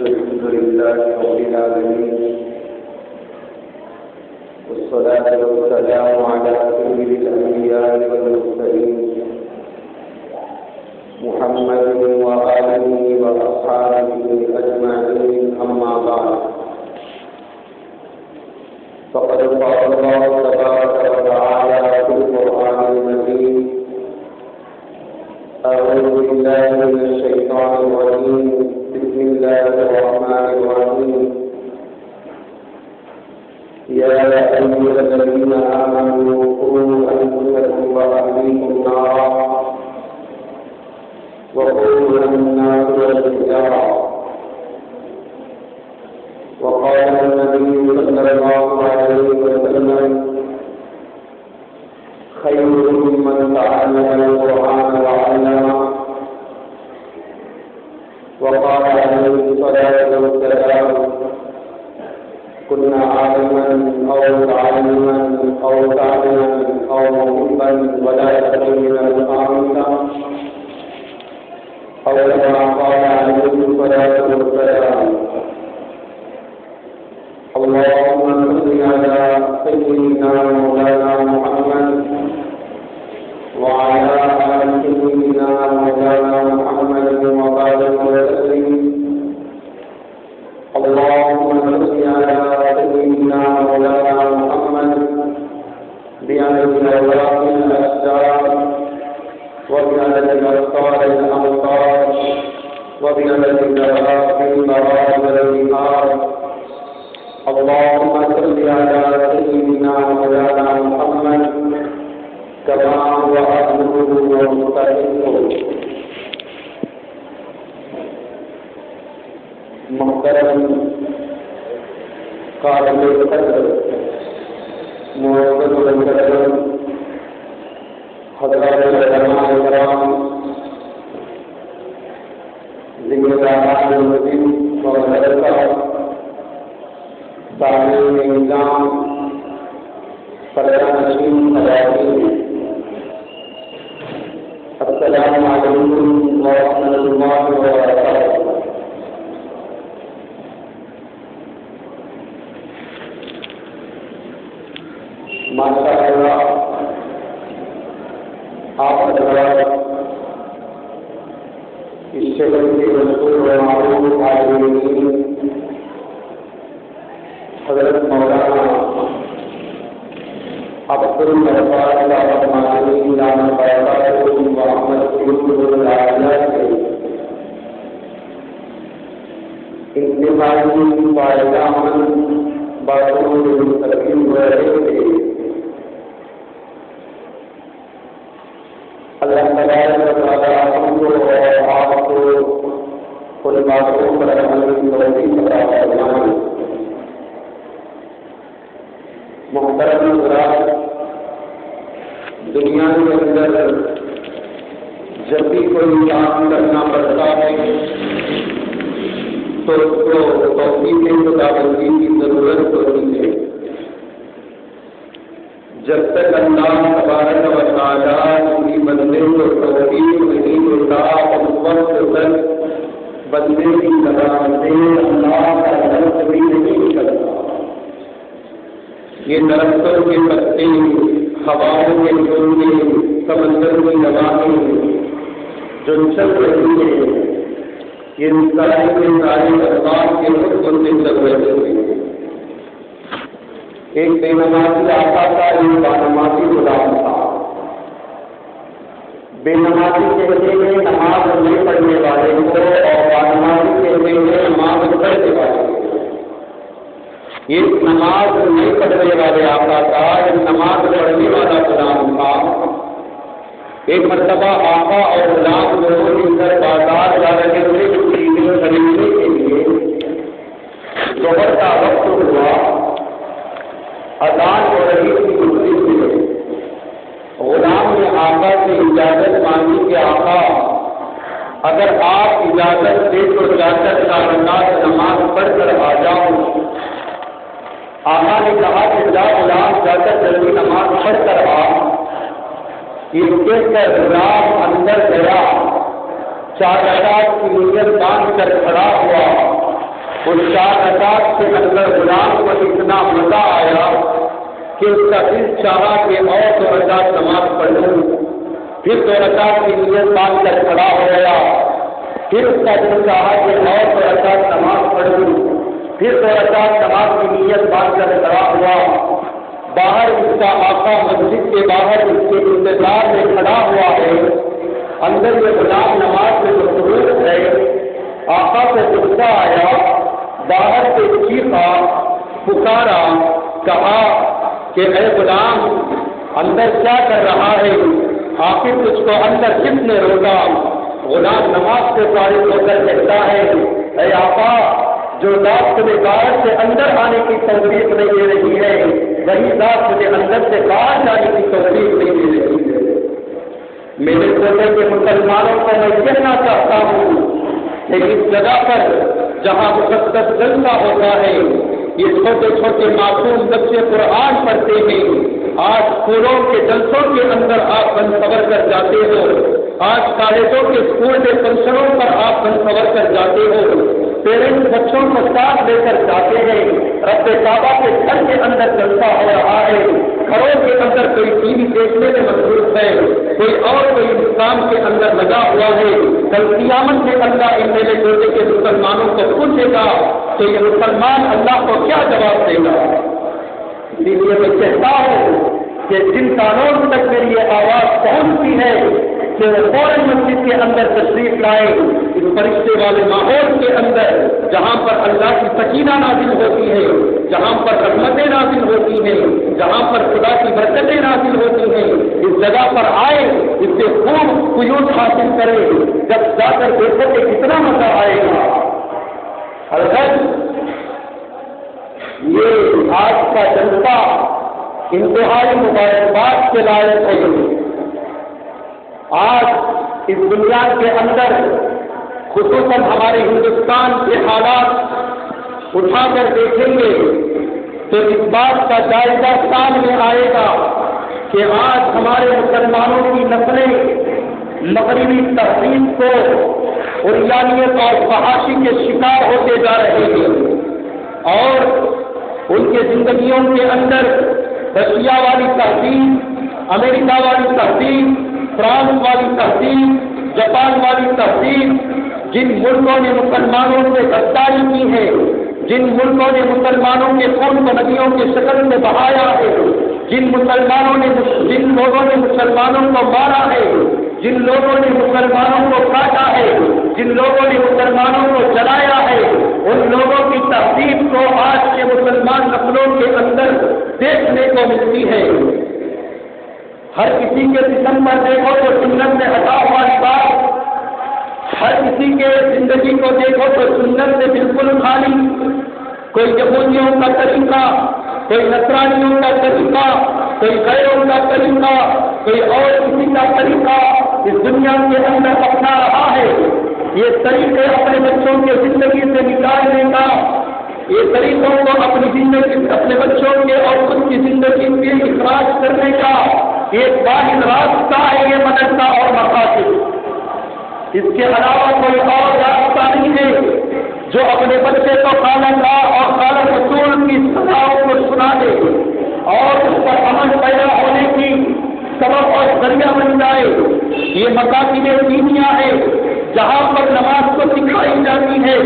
الحمد لله رب العالمين والصلاة والسلام على سيد الأنبياء والمرسلين محمد وآله وأصحابه أجمعين أما بعد فقد قال الله تبارك وتعالى في القرآن المجيد أعوذ بالله من الشيطان الرجيم بسم الله الرحمن الرحيم يا أيها الذين آمنوا قوا أنفسكم وأهليكم نارا وقودها الناس والحجارة وقال النبي صلى الله عليه وسلم خيركم من تعلم القرآن وعلمه وقال عليه الصلاة والسلام كنا عالما أو تعلما أو تعلما أو محبا ولا تبين الخامسة أو كما قال عليه الصلاة والسلام اللهم صل على سيدنا مولانا محمد وعلى آل سيدنا مولانا محمد وبارك وسلم اللهم صل على سيدنا مولانا محمد بعدد الأوراق الأشجار وبعدد الأبصار الأمطار وبعدد الذهاب البراء والبحار اللهم صل على سيدنا مولانا محمد كما هو أهله ومستحقه محترم قابل قدر معزز المکرم حضرات علماء کرام ذمہ داران مسجد و مدرسہ تعلیم نظام پردہ نشین خواتین السلام علیکم ورحمۃ اللہ وبرکاتہ۔ ماشاء اللہ آپ حضرات اس شہر کے مشہور و معروف عالمین حضرت مولانا عبد الغفار الرحمانی نام برکاتہ محمد العالیہ سے انتہائی فائدہ مند باتوں سے مستقل ہو رہے تھے۔ اللہ تبارک و تعالیٰ ہم کو اور آپ کو ان باتوں پر عمل کی توفیق عطا فرمائے۔ محترم حضرات، دنیا کے اندر جب بھی کوئی کام کرنا پڑتا ہے تو اس کو توفیق خداوندی کی ضرورت ہوتی ہے۔ جب تک اللہ تبارک و تعالیٰ کسی بندے کو توفیق نہیں دیتا اس وقت تک بندے کی زبان سے اللہ کا لفظ بھی نہیں نکلتا۔ یہ درختوں کے پتے، ہواؤں کے جھونکے، سمندر کی ہوائیں جو چل رہی ہیں، یہ سارے اسباب کے حکم سے چل رہے ہیں۔ ایک بے نمازی آتا تھا، ایک بانمازی غلام تھا۔ بے نمازی کہتے ہیں نماز نہیں پڑھنے والے کو، اور بانمازی کہتے ہیں نماز پڑھنے والے کو۔ یہ نماز نہیں پڑھنے والے آقا تھا، یہ نماز پڑھنے والا غلام تھا۔ ایک مرتبہ آقا اور غلام دونوں مل کر بازار جا رہے تھے چیزیں خریدنے کے لیے۔ ظہر کا وقت ہوا، اذان ہو رہی تھی مسجد سے۔ غلام نے آقا سے اجازت مانگی کہ آقا اگر آپ اجازت دے تو جا کر 4 رکعت نماز پڑھ کر آ جاؤں۔ آقا نے کہا کہ جا غلام، جا کر جلدی نماز پڑھ کر آ۔ یہ کہہ کر غلام اندر گیا، 4 رکعت کی نیت باندھ کر کھڑا ہوا۔ ان 4 رکعت کے اندر غلام کو اتنا مزہ آیا کہ اس کا دل چاہا کہ اور 2 رکعت نماز پڑھ لوں۔ پھر 2 رکعت کی نیت باندھ کر کھڑا ہو گیا۔ پھر اس کا دل چاہا کہ اور 2 رکعت نماز پڑھ لوں۔ پھر 2 رکعت نماز کی نیت باندھ کر کھڑا ہوا۔ باہر اس کا آقا مسجد کے باہر اس کے انتظار میں کھڑا ہوا ہے۔ اندر یہ غلام نماز میں مصروف ہے۔ آقا کو غصہ آیا، باہر سے چیخا، پکارا، کہا کہ اے غلام اندر کیا کر رہا ہے؟ آخر تجھ کو اندر کس نے روکا؟ غلام نماز سے فارغ ہو کر کہتا ہے، اے آقا جو ذات تمہیں باہر سے اندر آنے کی توفیق نہیں دے رہی ہے، وہی ذات مجھے اندر سے باہر جانے کی توفیق نہیں دے رہی ہے۔ میرے چھوٹے کے مسلمانوں کو میں کہنا چاہتا ہوں کہ اس جگہ پر جہاں مقدس جلسہ ہوتا ہے، یہ چھوٹے چھوٹے معصوم بچے قرآن پڑھتے ہیں۔ آج اسکولوں کے جلسوں کے اندر آپ بنصور کر جاتے ہو، آج کالجوں کے اسکول کے فنکشنوں پر آپ بنصور کر جاتے ہو، پیرنٹس بچوں کو ساتھ لے کر جاتے ہیں۔ رب کعبہ کے گھر کے اندر جلسہ ہو رہا ہے، گھروں کے اندر کوئی ٹی وی دیکھنے میں مصروف ہے، کوئی کام کے اندر لگا ہوا ہے۔ کل قیامت میں اللہ ان میرے بیٹے کے مسلمانوں کو پوچھے گا کہ یہ مسلمان اللہ کو کیا جواب دے گا؟ اسی لیے میں کہتا ہوں کہ جن کانوں تک میری یہ آواز پہنچتی ہے کہ وہ فوراً مسجد کے اندر تشریف لائے، اس فرشتے والے ماحول کے اندر جہاں پر اللہ کی سکینہ نازل ہوتی ہے، جہاں پر رحمتیں نازل ہوتی ہیں، جہاں پر خدا کی برکتیں نازل ہوتی ہیں، اس جگہ پر آئے، اس سے خوب قیود حاصل کرے۔ جب جا کر دیکھو کہ کتنا مزہ آئے گا۔ البتہ یہ آج کا جلسہ انتہائی مبارکباد کے لائق ہے۔ آج اس دنیا کے اندر خصوصاً ہمارے ہندوستان کے حالات اٹھا کر دیکھیں گے تو اس بات کا جائزہ سامنے آئے گا کہ آج ہمارے مسلمانوں کی نسلیں مغربی تہذیب کو عریانیت اور فحاشی کے شکار ہوتے جا رہے ہیں، اور ان کے زندگیوں کے اندر رشیا والی تہذیب، امریکہ والی تہذیب، فرانس والی تہذیب، جاپان والی تہذیب، جن ملکوں نے مسلمانوں سے غداری کی ہے، جن ملکوں نے مسلمانوں کے خون کو ندیوں کی شکل میں بہایا ہے، جن لوگوں نے مسلمانوں کو مارا ہے، جن لوگوں نے مسلمانوں کو کاٹا ہے، جن لوگوں نے مسلمانوں کو جلایا ہے، ان لوگوں کی تہذیب کو آج کے مسلمان نسلوں کے اندر دیکھنے کو ملتی ہے۔ ہر کسی کے جسم پر دیکھو تو سنت سے ہٹا ہوا لباس، ہر کسی کے زندگی کو دیکھو تو سنت سے بالکل خالی، کوئی یہودیوں کا طریقہ، کوئی نصرانیوں کا طریقہ، کوئی غیروں کا طریقہ، کوئی اور کسی کا طریقہ اس دنیا کے اندر اپنا رہا ہے۔ یہ طریقے اپنے بچوں کے زندگی سے نکالنے کا، یہ طریقوں کو اپنی زندگی، اپنے بچوں کے اور خود کی زندگی سے اخراج کرنے کا ایک واحد راستہ ہے، یہ مدرسہ اور مقاصد۔ اس کے علاوہ کوئی اور راستہ نہیں ہے جو اپنے بچے کو قال اللہ اور قال رسول کی سزاؤں کو سنا دے اور اس پر عمل پیدا ہونے کی سبب اور ذریعہ بن جائے۔ یہ مقاصد دینیہ ہے جہاں پر نماز کو سکھائی جاتی ہے،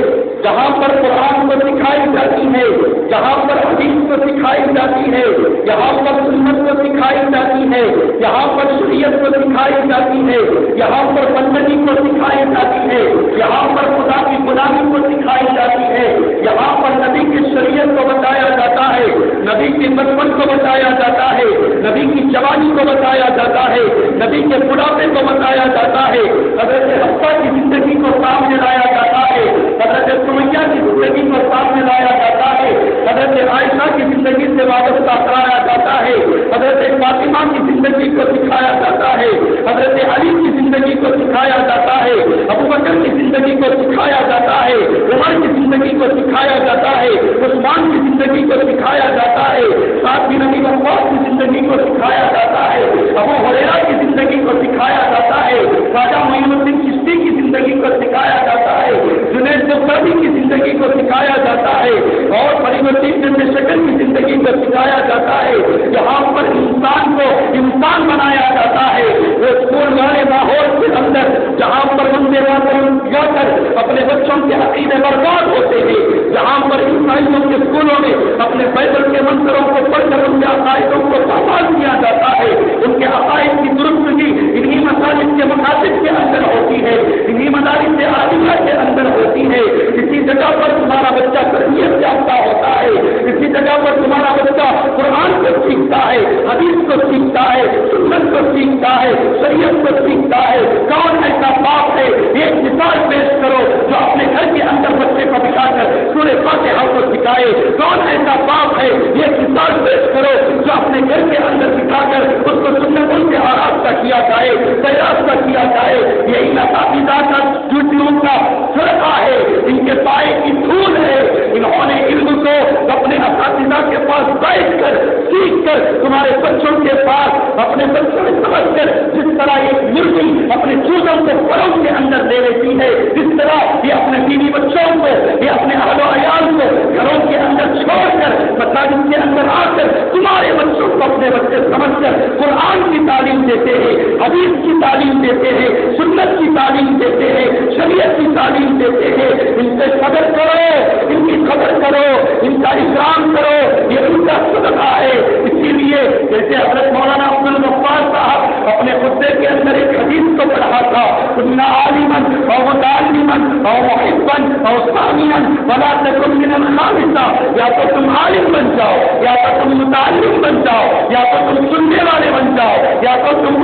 جہاں پر قرآن کو سکھائی جاتی ہے، جہاں پر حدیث کو سکھائی جاتی ہے، یہاں پر سنت کو سکھائی جاتی ہے، یہاں پر شریعت کو سکھائی جاتی ہے، یہاں پر بندگی کو سکھائی جاتی ہے، یہاں پر خدا کی غلامی کو سکھائی جاتی ہے، یہاں پر نبی کی شریعت کو بتایا جاتا ہے، نبی کے بچپن کو بتایا جاتا ہے، نبی کی جوانی کو بتایا جاتا ہے، نبی کے بڑھاپے کو بتایا جاتا ہے، حضرت حفصہ کی زندگی کو سامنے لایا جاتا ہے، حضرت سمیہ کی زندگی کو سامنے لایا جاتا ہے، حضرت عائشہ کی زندگی سے وابستہ کرایا جاتا ہے، حضرت فاطمہ کی زندگی کو سکھایا جاتا ہے، حضرت علی کی زندگی کو سکھایا جاتا ہے، ابوبکر کی زندگی کو سکھایا جاتا ہے، عمر کی زندگی کو سکھایا جاتا ہے، عثمان کی زندگی کو سکھایا جاتا ہے، ساتھ بن ابی وقاص کی زندگی کو سکھایا جاتا ہے، ابو ہریرہ کی زندگی کو سکھایا جاتا ہے، خواجہ معین الدین چشتی کی زندگی کو سکھایا جاتا ہے، جنید بغدادی کی زندگی کو سکھایا جاتا ہے، اور فرید الدین بن شکل کی زندگی کو سکھایا جاتا ہے۔ جہاں پر انسان کو انسان بنایا جاتا ہے، وہ اسکول والے ماحول کے اندر جہاں پر وندے ماترم گا کر اپنے بچوں کے عقیدے برباد ہوتے ہیں، جہاں پر عیسائیوں کے اسکولوں میں اپنے بائبل کے منتروں کو پڑھ کر ان کے عقائدوں کو پامال کیا جاتا ہے، ان کے عقائد کی درستگی انہی مساجد کے مقاصد کے اندر ہوتی ہے، انہی مدارس عالیہ کے اندر ہوتی ہے۔ اسی جگہ پر تمہارا بچہ تربیت یافتہ ہوتا ہے، اسی جگہ پر تمہارا بچہ قرآن کو سیکھتا ہے، حدیث کو سیکھتا ہے، سنت کو سیکھتا ہے، شریعت کو سیکھتا ہے۔ کون ایسا باپ ہے، ایک مثال پیش کرو جو اپنے گھر کے اندر بچے کو بٹھا کر سورہ فاتحہ کو سکھائے؟ کون ایسا باپ ہے، ایک مثال پیش کرو جو اپنے گھر کے اندر بٹھا کر اس کو سنتوں سے آراستہ کیا جائے، سیراستہ کیا جائے؟ یہی اساتذہ کا جوتیوں کا صدقہ ہے، ان کے پائے کی دھول ہے۔ انہوں نے علم کو اپنے اساتذہ کے پاس بیٹھ کر سیکھ کر تمہارے بچوں کے پاس اپنے بچوں میں سمجھ کر جس طرح ایک مرغی اپنے چوزوں کو پروں کے اندر لے لیتی ہے، جس طرح یہ اپنے بیوی بچوں کو، یہ اپنے اہل و عیال کو گھروں کے اندر چھوڑ کر مساجد کے اندر آ کر تمہارے بچوں کو اپنے بچے سمجھ کر قرآن کی تعلیم دیتے ہیں، حدیث کی تعلیم دیتے ہیں، سنت کی تعلیم دیتے ہیں، شریعت کی تعلیم دیتے ہیں۔ ان سے قدر کرو، ان کی قدر کرو، ان کا اکرام کرو، یہ ان کا صدقہ ہے۔ اسی لیے جیسے حضرت مولانا عبد الغفار صاحب اپنے خطبے کے اندر ایک حدیث کو پڑھا تھا، کن عالما او متعلما او محبا او سامعا ولا تكن من الخامسہ، یا تو تم عالم بن جاؤ، یا تو تم متعلم بن جاؤ، یا تو تم سننے والے بن جاؤ، یا تو تم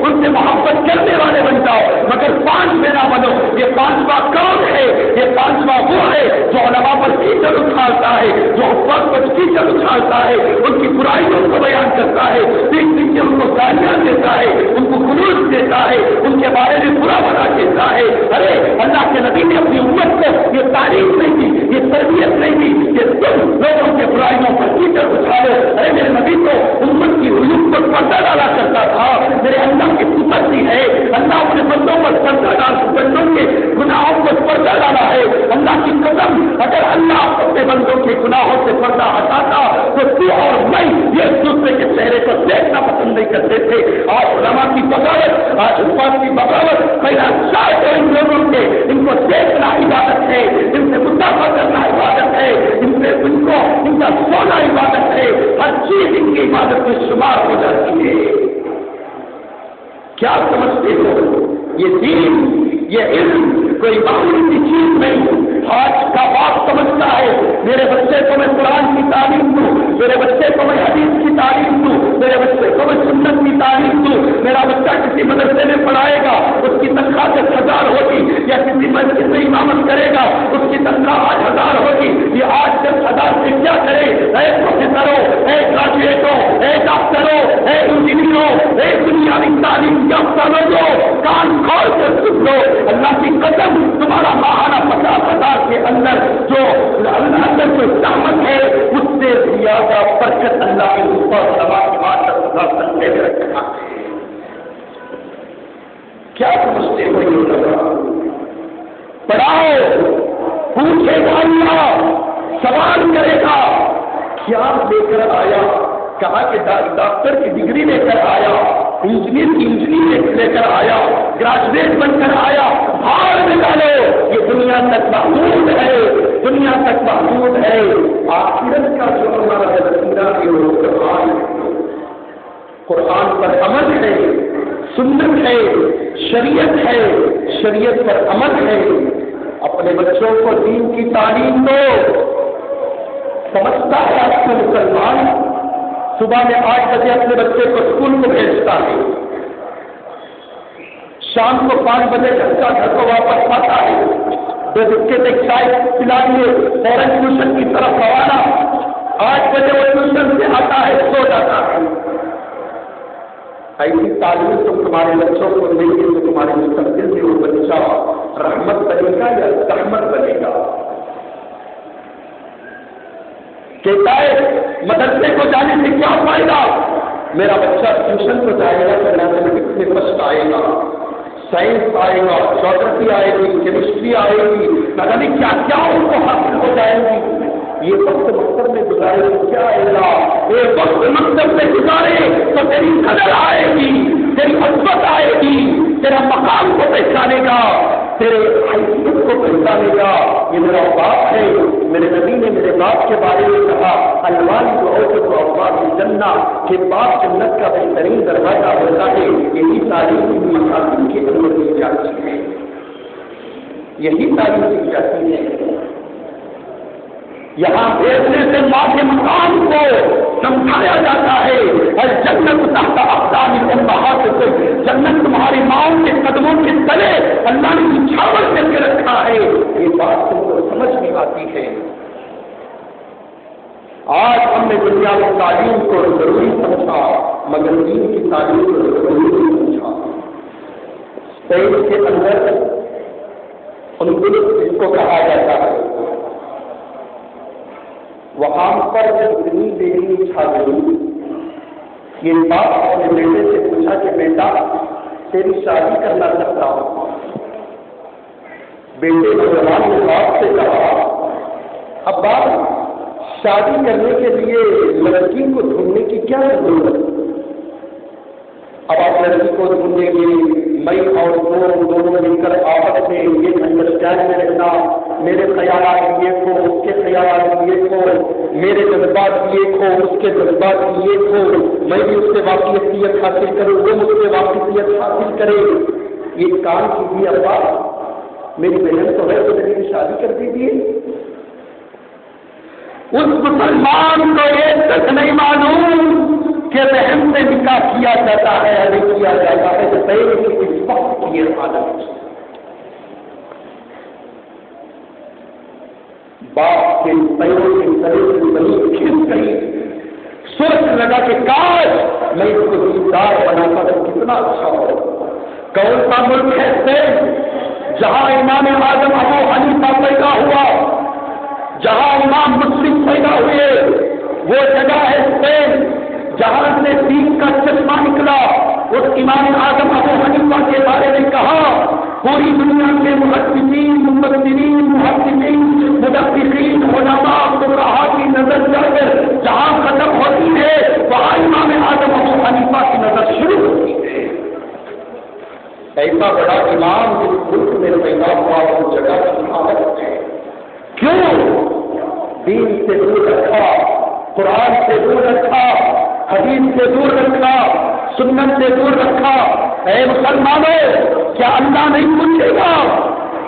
ان سے محبت کرنے والے بن جاؤ، مگر پانچ میں نہ بنو۔ یہ پانچواں کون ہے؟ یہ پانچواں وہ ہے جو علماء پر کیچڑ اچھالتا ہے، جو حفاظ پر کیچڑ اچھالتا ہے، ان کی برائیوں کو بیان کرتا ہے، پیٹ پیچھے ان کو گالیاں دیتا ہے، ان کو خلوص دیتا ہے، ان کے بارے میں برا بنا دیتا ہے۔ ارے اللہ کے نبی نے اپنی امت کو یہ تعریف نہیں دی، یہ تربیت نہیں دی کہ تم لوگوں کے برائیوں پر کیچڑ اچھالو۔ ارے میرے نبی تو امت کی عیوب پر پردہ ڈالا کرتا تھا۔ میرے اللہ کی قدرتی ہے، اللہ اپنے بندوں پر پردہ ڈال، بندوں کے گناہوں پر پردہ ڈالا ہے۔ اللہ کی قسم، اگر اللہ اپنے بندوں کے گناہوں سے پردہ ہٹاتا تو تو اور میں یہ ایک دوسرے کے چہرے کو دیکھنا پسند نہیں کرتے تھے۔ آج علماء کی بغاوت، آج حفاظ کی بغاوت، پہلا چاہے ان لوگوں کے ان کو دیکھنا عبادت ہے، ان سے مدافع کرنا عبادت ہے، ان کا سونا عبادت ہے، ہر چیز ان کی عبادت میں شمار ہو جاتی ہے۔ کیا سمجھتے ہو؟ یہ دین، یہ علم کوئی معمولی سی چیز نہیں۔ آج کا باپ سمجھتا ہے میرے بچے کو میں قرآن کی تعلیم دوں، میرے بچے کو میں حدیث کی تعلیم دوں، میرے بچے کو میں سنت کی تعلیم دوں، میرا بچہ کسی مدرسے میں پڑھائے گا، اس کی تنخواہ 10,000 ہوگی، یا کسی مسجد میں امامت کرے گا اس کی تنخواہ 8,000 ہوگی۔ یہ 8-10,000 سے کیا کرے؟ اے پروفیسروں، اے گریجویٹوں، اے ڈاکٹروں، اے انجینئروں، اے دنیاوی تعلیم یافتہ لوگوں، کان کھول کر سن لو، اللہ کی قسم تمہارا ماہانہ 50,000 کے اندر جو اندر جو زحمت ہے اس سے زیادہ برکت اللہ کے اوپر سنتے میں رکھا ہے۔ کیا سمجھتے ہو یہ لگا؟ پڑھاؤ، پوچھے گا اللہ، سوال کرے گا، کیا لے کر آیا؟ کہا کہ ڈاکٹر کی ڈگری لے کر آیا، انجینئر کی انجینئر لے کر آیا، گریجویٹ بن کر آیا، بھاڑ میں ڈالو، یہ دنیا تک محدود ہے، دنیا تک محدود ہے۔ آخرت کا جو ہمارا ذخیرہ ہے قرآن پر عمل ہے، سنت ہے، شریعت ہے، شریعت پر عمل ہے۔ اپنے بچوں کو دین کی تعلیم دو، سمجھتا ہے آج کا مسلمان صبح میں 8 بجے اپنے بچے کو اسکول کو بھیجتا ہے، شام کو 5 بجے گھر کو واپس آتا ہے، 2 بسکٹ ایک چائے پلا لیے فوراً ٹیوشن کی طرف روانہ، 8 بجے وہ ٹیوشن سے آتا ہے، سو جاتا ہے۔ ایسی تعلیم تو تمہارے بچوں کو ملے گی تو تمہارے مستقبل میں وہ بچہ رحمت بنے گا یا زحمت بنے گا؟ کہتا ہے مدرسے کو جانے سے کیا فائدہ؟ میرا بچہ ٹیوشن کو جائے گا تو میتھمیٹکس میں فرسٹ آئے گا، سائنس آئے گا، جیوگرفی آئے گی، کیمسٹری آئے گی، نہ جانے کیا کیا ان کو حاصل ہو جائے گی۔ یہ وقت مکتب میں گزارے تو کیا آئے گا؟ یہ وقت مکتب میں گزارے تو تیری قدر آئے گی، تیری عزت آئے گی، تیرا مقام کو پہچانے گا، تیرے حیثیت کو پہچانے گا۔ یہ میرا باپ ہے، میرے نبی نے میرے باپ کے بارے میں کہا الوالد اوسط ابواب الجنہ کہ باپ جنت کا بہترین دروازہ ہوتا ہے۔ یہی تعلیم مساجد کے اندر دی جاتی ہے، یہی تعلیم دی جاتی ہے۔ یہاں بھیجنے سے ماں کے مقام کو سمجھایا جاتا ہے، اور جنت تحت اقدام الامہات سے، جنت تمہاری ماؤں کے قدموں کے تلے اللہ نے نچھاور کر کے رکھا ہے۔ یہ بات تم کو سمجھ میں آتی ہے؟ آج ہم نے دنیا میں تعلیم کو ضروری سمجھا مگر دین کی تعلیم کو ضروری نہیں سمجھا۔ اسپین کے اندر اندلس جس کو کہا جاتا ہے، وہاں پر اتنی دیری چھا گئی، یہ باپ اپنے بیٹے سے پوچھا کہ بیٹا تیری شادی کرنا چاہتا ہوں۔ بیٹے نوجوان نے باپ سے کہا اب باپ شادی کرنے کے لیے لڑکی کو ڈھونڈنے کی کیا ضرورت؟ اب آپ لڑکی کو ڈھونڈیں گے، میں اور دونوں مل کر آپس میں یہ انڈرسٹینڈ میں رہنا، میرے خیالات یہ ہو، اس کے خیالات یہ ہو، میرے جذبات یہ ہو، اس کے جذبات یہ ہو، میں بھی اس سے واقفیت حاصل کروں، وہ مجھ سے واقفیت حاصل کرے۔ یہ کام کیجیے ابا، میری بہن تو ہے تو میری شادی کر دیجیے۔ اس مسلمان کو یہ تک نہیں معلوم کہ بہن سے نکاح کیا جاتا ہے یا نہیں کیا جاتا ہے، تو پہلے کی اس وقت کی عادت باپ کے پیروں کے تلے سے بنی کھس گئی، سوچ لگا کہ کاش میں اس کو دیندار بناتا تو کتنا اچھا ہو۔ کون سا ملک ہے اسپین جہاں امام اعظم ابو حنیفہ پیدا ہوا، جہاں امام مسلم پیدا ہوئے؟ وہ جگہ ہے اسپین جہاں سے دین کا چشمہ نکلا۔ اس امام اعظم ابو حنیفہ کے بارے میں کہا پوری دنیا کے محدثین، مفسرین، محدثین، مدققین، علماء، فقہاء کی نظر جا کر جہاں ختم ہوتی ہے وہاں امام اعظم ابو حنیفہ کی نظر شروع ہوتی ہے۔ ایسا بڑا امام جس ملک میں پیدا ہوا اس جگہ کی حالت ہے، کیوں؟ دین سے دور رکھا، قرآن سے دور رکھا، حدیث سے دور رکھا، سنت سے دور رکھا۔ اے مسلمانوں، کیا اللہ نہیں پوچھے گا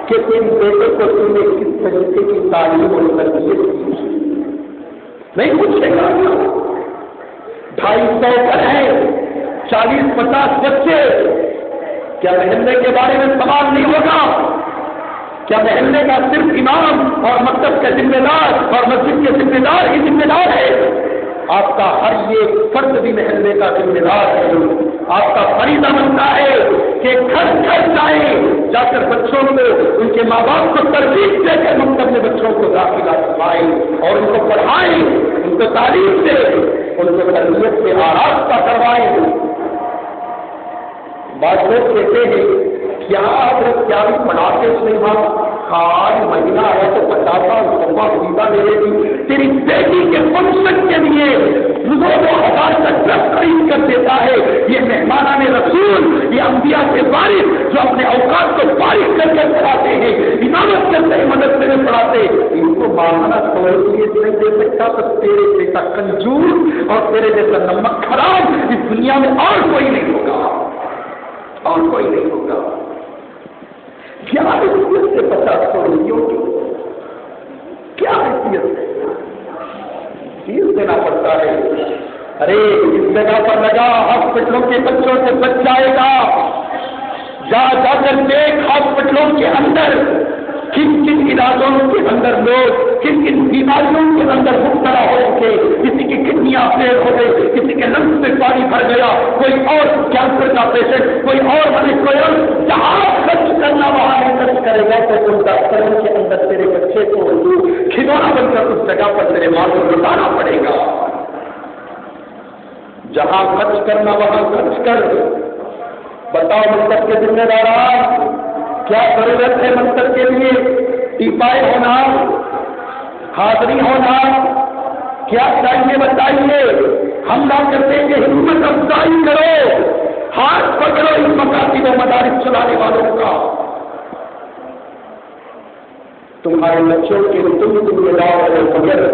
کہ تیرے بیٹے کو تم نے کس طریقے کی تعلیم اور تربیت کی؟ نہیں پوچھے گا۔ 250 گھر ہیں، 40-50 بچے، کیا محلے کے بارے میں سوال نہیں ہوگا؟ کیا محلے کا صرف امام اور مکتب کا ذمہ دار اور مسجد کے ذمہ دار ہی ذمہ دار ہے؟ آپ کا ہر یہ فرد بھی محلے کا ذمہ دار ہے۔ آپ کا فریضہ بنتا ہے کہ گھر گھر جائیں، جا کر بچوں کو ان کے ماں باپ کو ترغیب دے کر مکتب میں بچوں کو داخلہ کروائیں اور ان کو پڑھائیں، ان کو تعلیم دیں، ان کو تربیت سے آراستہ کروائیں۔ بعض لوگ کہتے ہیں کیا آپ کیا بھی پڑھاتے نہیں ہاں آج مہینہ ہے تو 50,000 ویزا لے لے گی، تیری بیٹی کے فنکشن کے لیے 2,000 کا ڈرس خرید کر دیتا ہے۔ یہ مہمانان رسول، یہ انبیاء کے وارث جو اپنے اوقات کو فارغ کر کے پڑھاتے ہیں، امامت کرتے ہیں، مدرسے میں پڑھاتے، ان کو ماہانہ سوال نہیں دے سکتا تو تیرے جیسا کنجور اور تیرے جیسا نمک خراب اس دنیا میں اور کوئی نہیں ہوگا، اور کوئی نہیں ہوگا۔ کیا حیثیت سے 50 روپیوں کی، کیا حیثیت ہے؟ فیس دینا پڑتا ہے. ارے اس جگہ پر لگا ہاسپٹلوں کے بچوں سے بچ جائے گا. جا کر دیکھ ہاسپٹلوں کے اندر کن کن علاجوں کے اندر لوگ کن کن بیماریوں کے اندر مبتلا ہو چکے. کسی کی کڈنیاں فیل ہو گئی, کسی کے لنگس میں پانی بھر گیا, کوئی اور کینسر کا پیشنٹ, کوئی اور کوئی اور. جہاں خرچ کرنا وہاں نہیں خرچ کرے گا تو ان ڈاکٹروں کے اندر تیرے بچے کو کھلونا بن کر اس جگہ پر تیرے ماں کو لٹانا پڑے گا. جہاں خرچ کرنا وہاں خرچ کر. بتاؤ مکتب کے ذمہ داران کیا ضرورت ہے مکتب کے لیے؟ ٹیپائی ہونا, حاضری ہونا, کیا چاہیے بتائیے؟ ہم نہ کرتے کہ ہمت افزائی کرو, ہاتھ پکڑو اس مکاتب و مدارس چلانے والوں کا. تمہارے بچوں کے تم ذمہ دار ہو مگر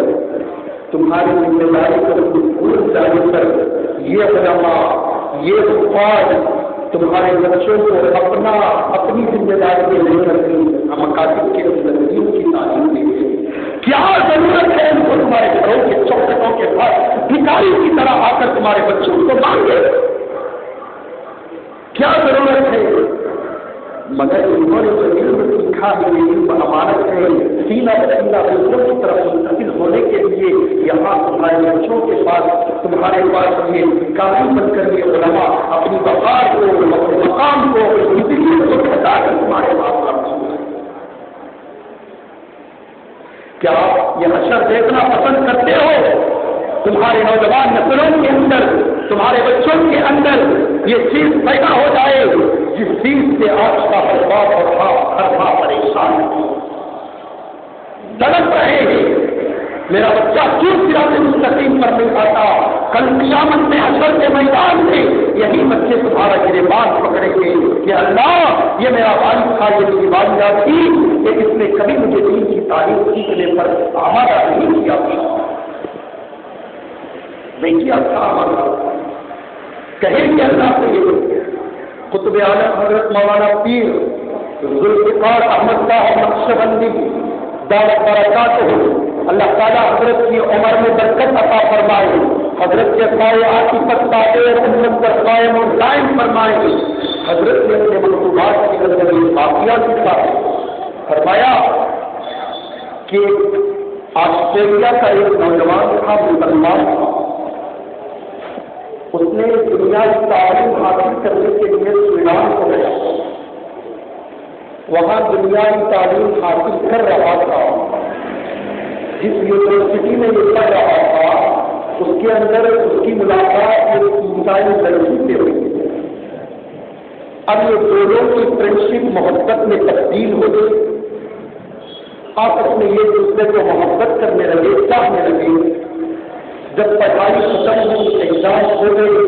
تمہاری ذمہ داری کو بھول جانے پر یہ علماء یہ حفاظ تمہارے بچوں کو اپنی ذمہ داری کے لیے رکھیں. مکاتب کے دین کی تعلیم دیں. کیا ضرورت ہے ان کو تمہارے گھروں کے چوکٹوں کے پاس بھکاری کی طرح آ کر تمہارے بچوں کو مانگے؟ کیا ضرورت ہے؟ مگر انہوں نے جو علم سیکھا ہے یہ علم امانت ہے. سینہ بسینہ دوسروں کی طرف منتقل ہونے کے لیے یہاں تمہارے بچوں کے پاس تمہارے پاس یہ قابل بن کر یہ علماء اپنی وقار کو اپنے مقام کو زندگی کو بتا کر تمہارے پاس رکھتے ہیں. کیا آپ یہ حشر دیکھنا پسند کرتے ہو؟ تمہارے نوجوان نسلوں کے اندر تمہارے بچوں کے اندر یہ چیز پیدا ہو جائے جس چیز سے آج کا ہر باپ اور ہر ماں پریشان تڑپ رہے ہیں. میرا بچہ کیوں صراط مستقیم پر نہیں آتا؟ کل قیامت میں حشر کے میدان میں یہی بچے تمہارا گریبان پکڑیں گے کہ اللہ یہ میرا والد تھا, یہ میری والدہ تھی, کہ اس نے کبھی مجھے دین کی تعلیم سیکھنے پر آمادہ نہیں کیا تھا. نہیں کیا تھا آمادہ. کہیں گے اللہ سے قطب عالم حضرت مولانا پیر ذوالفقار احمد صاحب نقشبندی دعوت برکاتہ اللہ تعالیٰ حضرت کی عمر میں برکت عطا فرمائے, حضرت کے سائے عاطفت تابع امت پر قائم و دائم فرمائے. حضرت نے اپنے مکتوبات کے اندر یہ واقعہ لکھا, فرمایا کہ آسٹریلیا کا ایک نوجوان تھا, مسلمان تھا. اس نے دنیا کی تعلیم حاصل کرنے کے لیے سویڈن کو گیا. وہاں دنیا کی تعلیم حاصل کر رہا تھا. جس یونیورسٹی میں یہ پڑھ رہا تھا اس کے اندر اس کی ملاقات ایک عیسائی لڑکی سے ہوئی. اب یہ دونوں کی فرینڈشپ محبت میں تبدیل ہو گئی. آپس میں یہ دوسرے کو محبت کرنے لگے, چاہنے لگے. جب پڑھائی ختم ہوئی, ایگزام ہو گئے,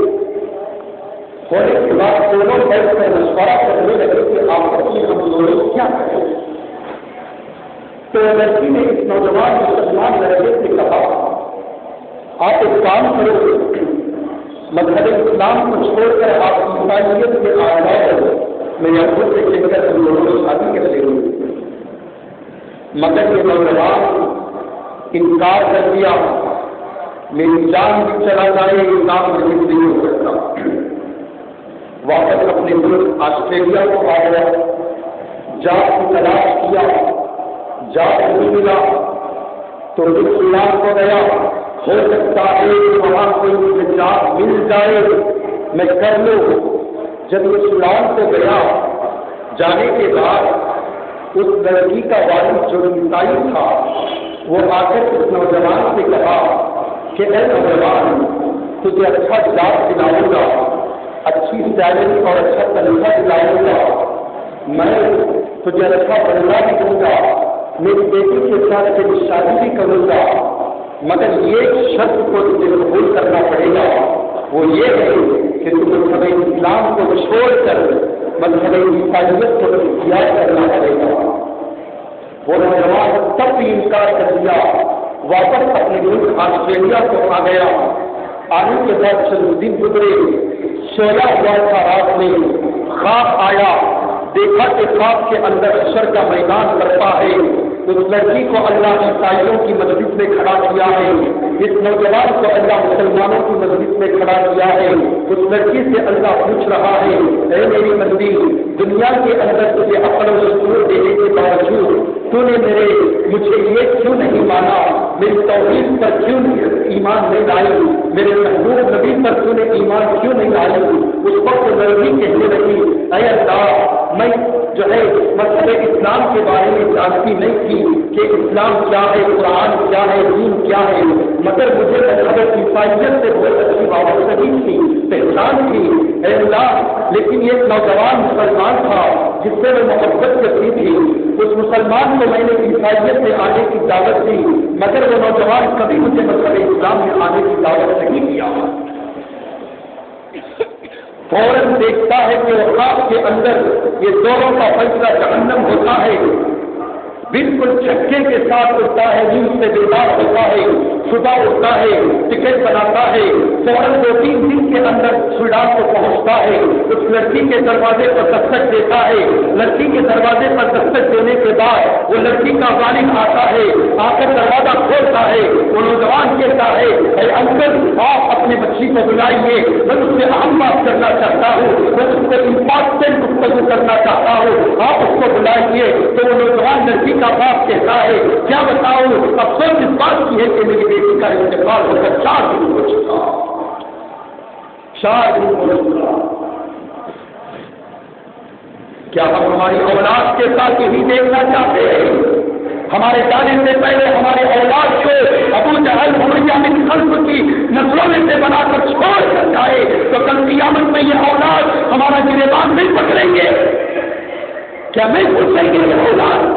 ہونے کے بعد دونوں بیٹھ کر مشورہ کرنے لگے کہ آپس میں ہم دونوں کیا کریں. تو لڑکی نے اس نوجوان مسلمان لڑکے سے کہا آپ ایک کام کرو, مذہب اسلام کو چھوڑ کر آپ عیسائیت میں آ جاؤ, میرے ابو سے کہہ کر ہم دونوں شادی کر لیں. مگر یہ نوجوان انکار کر دیا. میری جان بھی چلا جائے یہ کام نہیں ہو سکتا. واپس اپنے ملک آسٹریلیا کو آ گیا, جاب کی تلاش کیا, جاب نہیں ملا تو سوڈان کو گیا. ہو سکتا ہے وہاں کوئی مجھے جاب مل جائے, میں کر لوں. جب یہ سوڈان کو گیا, جانے کے بعد اس لڑکی کا والد جو عیسائی تھا وہ آ کر اس نوجوان سے کہا کہ اے نوجوان تجھے اچھا جاب دلاؤں گا, اچھی سیلری اور اچھا تنخواہ دلاؤں گا, میں تجھے اچھا بنگلہ بھی دوں گا, میری بیٹی کے ساتھ تیری شادی بھی کروں گا, مگر یہ شرط کو تجھے قبول کرنا پڑے گا. وہ یہ ہے کہ تمہیں مذہب اسلام کو چھوڑ کر مذہب عیسائیت کو اختیار کرنا پڑے گا. وہ نوجوان تب بھی انکار کر دیا, واپس اپنے ملک آسٹریلیا کو آ گیا. آنے کے بعد چند دن گزرے, سویا ہوا تھا, رات میں خواب آیا, دیکھا کہ خواب کے اندر حشر کا میدان برپا ہے. اس لڑکی کو اللہ عیسائیوں کی مسجد میں کھڑا کیا ہے. اس نوجوان کو اللہ مسلمانوں کی مسجد میں کھڑا کیا ہے، اس لڑکی سے اللہ پوچھ رہا ہے اے میری بندی، دنیا کے اندر تجھے عقل و شعور دینے کے باوجود تو نے مجھے یہ کیوں نہیں مانا، میری توحید پر کیوں ایمان نہیں لائی، میرے محبوب نبی پر تو نے ایمان کیوں نہیں لائی؟ اس وقت لڑکی کہنے لگی اے اللہ، میں جو ہے مسئلہ اسلام کے بارے میں جانتی نہیں تھی کہ اسلام کیا ہے، قرآن کیا ہے، دین کیا ہے، مگر مجھے مذہب عیسائیت سے بہت اچھی وابستگی تھی، پہچان تھی اے اللہ، لیکن یہ نوجوان مسلمان تھا جس سے میں محبت کرتی تھی، اس مسلمان کو میں نے عیسائیت میں آنے کی دعوت دی، مگر وہ نوجوان کبھی مجھے مذہب اسلام میں آنے کی دعوت نہیں دیا۔ فوراً دیکھتا ہے کہ خواب کے اندر یہ دونوں کا فیصلہ جہنم ہوتا ہے، بالکل جھٹکے کے ساتھ اٹھتا ہے، نیند سے بیدار ہوتا ہے، صبح اٹھتا ہے، ٹکٹ بناتا ہے، فوراً 2-3 دن کے اندر سوڈان کو پہنچتا ہے، اس لڑکی کے دروازے پر دستک دیتا ہے، لڑکی کے دروازے پر دستک دینے کے بعد وہ لڑکی کا والد آتا ہے، آ کر دروازہ کھولتا ہے، وہ نوجوان کہتا ہے اے انکل آپ اپنے بچی کو بلائیے، میں اس سے اہم بات کرنا چاہتا ہوں، میں اس سے امپارٹنٹ گفتگو کرنا چاہتا ہوں، آپ اس کو بلائیے۔ تو وہ نوجوان لڑکی کا باپ کہتا ہے کیا بتاؤں، افسوس اس بات کی ہے کہ میری بیٹی کا انتقال ہو کر 4 دن ہو چکا، 4 دن ہو چکا۔ کیا ہم ہماری اولاد کے ساتھ یہی دیکھنا چاہتے ہیں؟ ہمارے جانے سے پہلے ہمارے اولاد کو ابو جہل امیہ بن خلف کی نسلوں میں سے بنا کر چھوڑ کر جائے تو کل قیامت میں یہ اولاد ہمارا گریبان نہیں پکڑیں گے؟ کیا نہیں پوچھیں گے یہ اولاد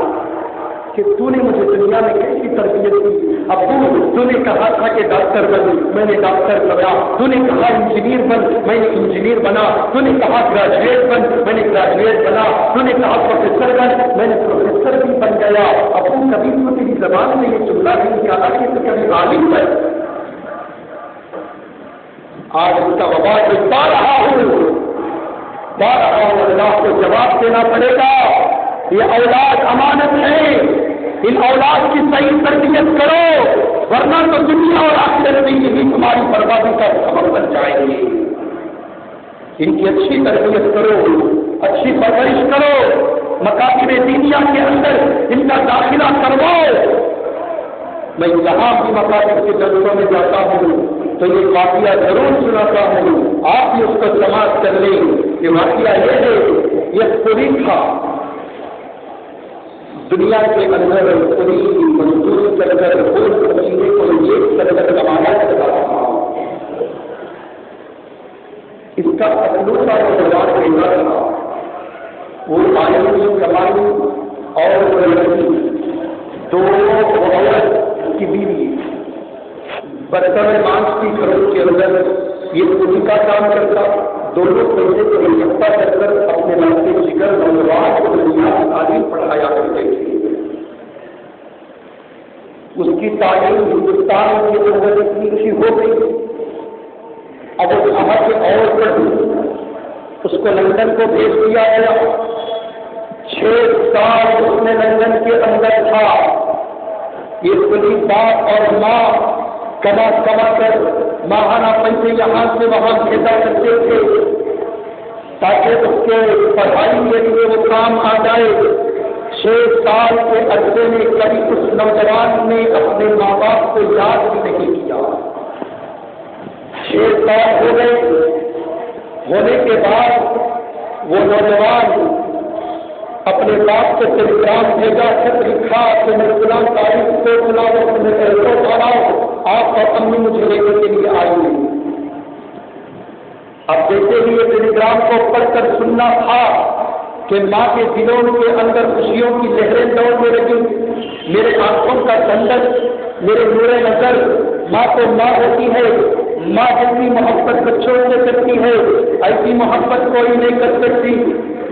کہ تو نے مجھے دنیا میں کیسی تربیت دی؟ ابو تو نے کہا تھا کہ ڈاکٹر بن، میں نے ڈاکٹر بنا، تو نے کہا انجینئر بن، میں نے انجینئر بنا، تو نے کہا گریجویٹ بن، میں نے گریجویٹ بنا، تو نے کہا پروفیسر بن، میں نے پروفیسر بھی بن گیا۔ ابو کبھی تو تیری زبان میں یہ جملہ نہیں نکالا کہ تو کبھی عالم بن؟ آج اس کا وبال پا رہا ہوں، اللہ کو جواب دینا پڑے گا۔ یہ اولاد امانت ہے، ان اولاد کی صحیح تربیت کرو، ورنہ تو دنیا اور آخرت میں یہی تمہاری بربادی کا سبب بن جائیں گے۔ ان کی اچھی تربیت کرو، اچھی پرورش کرو، مکاتب دینیہ کے اندر ان کا داخلہ کرواؤ۔ میں جہاں بھی مکاتب کے جلسوں میں جاتا ہوں تو یہ واقعہ ضرور سناتا ہوں، آپ بھی اس کو سماعت کر لیں کہ واقعہ یہ ہے، یہ پوری تھا دنیا کے اندر پوری مزدوری کر کر اس مہینے کو ایک کر کر کمایا کرتا تھا۔ اس کا اکلوتا نوجوان بیٹا تھا، وہ آئی کمائی اور لڑکی دونوں عورت کی بیوی برتن مانس کی گھروں کے اندر یہ پوری کا کام کرتا، دونوں پیسے کو اکٹھا کر کر اپنے لڑکے جگر نوجوان کو دنیا کی تعلیم پڑھایا کرتے تھے۔ اس کی تعلیم ہندوستان کے اندر اتنی اچھی ہو گئی، اب وہ وہاں کے اور پڑھی، اس کو لندن کو بھیج دیا گیا۔ 6 سال اس نے لندن کے اندر تھا۔ یہ پوری باپ اور ماں کما کر ماہانہ پیسے یہاں سے وہاں بھیجا کرتے تھے تاکہ اس کے پڑھائی کے لیے وہ کام آ جائے۔ 6 سال کے عرصے میں کبھی اس نوجوان نے اپنے ماں باپ کو یاد بھی نہیں کیا۔ 6 سال ہو گئے، ہونے کے بعد وہ نوجوان اپنے باپ کو ٹیلی گرام بھیجا، خط لکھا کہ میں فلاں تاریخ کو فلاں وقت میں ایسا آؤ، آپ اور امی مجھے لینے کے لیے آئی۔ اب جیسے ہی یہ ٹیلی گرام کو پڑھ کر سننا تھا کہ ماں کے دلوں کے اندر خوشیوں کی لہریں دوڑنے لگی، میرے آنکھوں کا ٹھنڈک، میرے نور نظر، ماں تو ماں ہوتی ہے، ماں جتنی محبت بچوں سے کرتی ہے ایسی محبت کوئی نہیں کر سکتی،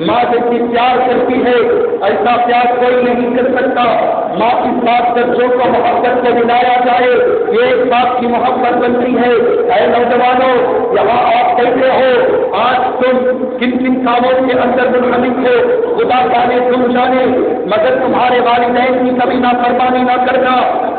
ماں جتنی پیار کرتی ہے ایسا پیار کوئی نہیں کر سکتا۔ ماں کی ساتھ بچوں کو محبت کو ملایا جائے، یہ ایک باپ کی محبت بنتی ہے۔ اے نوجوانوں، یہاں آپ کیسے ہو؟ آج تم کن کن کاموں کے اندر منہمک ہو خدا جانے تم جانے، مگر تمہارے والدین کی کبھی نافرمانی نہ کرنا،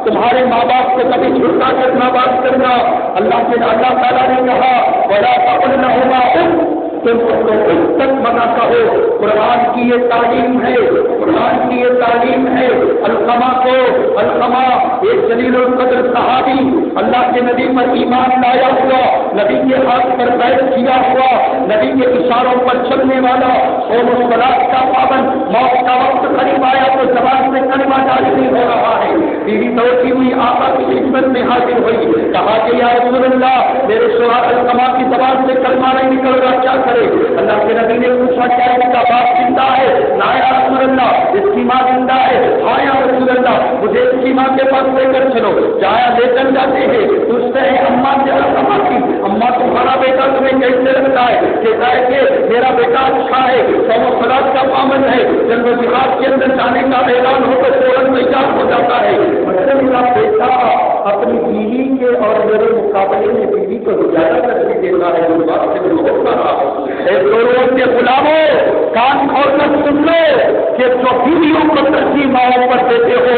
تمہارے ماں باپ کو کبھی جھوٹا کرنا بات کرنا. اللہ تعالیٰ نے کہا وَلَا تَقُلْ لَهُمَا تم اس کو اس تک منع کہو. قرآن کی یہ تعلیم ہے, قرآن کی یہ تعلیم ہے. القمہ ایک جلیل القدر صحابی, اللہ کے نبی پر ایمان لایا ہوا, نبی کے ہاتھ پر بیعت کیا ہوا, نبی کے اشاروں پر چلنے والا, صوم و صلاۃ کا پابند. موت کا وقت قریب آیا تو زبان سے کلمہ جاری نہیں ہو رہا ہے. بیوی دوڑتی ہوئی آقا کی خدمت میں حاضر ہوئی, کہا کہ یا رسول اللہ میرے شوہر القمہ کی زبان سے کلمہ نہیں نکل رہا, کیا کرے؟ اللہ کے نبی نے پوچھا کیا اس کا باپ زندہ ہے؟ نا یا رسول اللہ اس کی ماں زندہ ہے. ہاں یا رسول اللہ مجھے اس کی ماں کے پاس لے کر چلو. جایا لے کر جاتے ہیں, پوچھتے ہیں اماں سے القمہ کی, اماں تمہارا بیٹا تمہیں کیسے لگتا ہے؟ کہتا ہے کہ میرا بیٹا اچھا ہے, صوم و صلاۃ کا پابند ہے, جنگ و جہاد کے اندر جانے کا اعلان ہو تو فوراً تیار ہو جاتا ہے. مطلب میرا بیٹا اپنی بیوی کے اور میرے مقابلے میں بیوی کو زیادہ ترجیح دیتا ہے. اس بات سے میں بہت رہا ہوں. ضرورت کے غلاموں کان کھول کر سن لو کہ جو بیویوں کو ترجیح ماؤں پر دیتے ہو,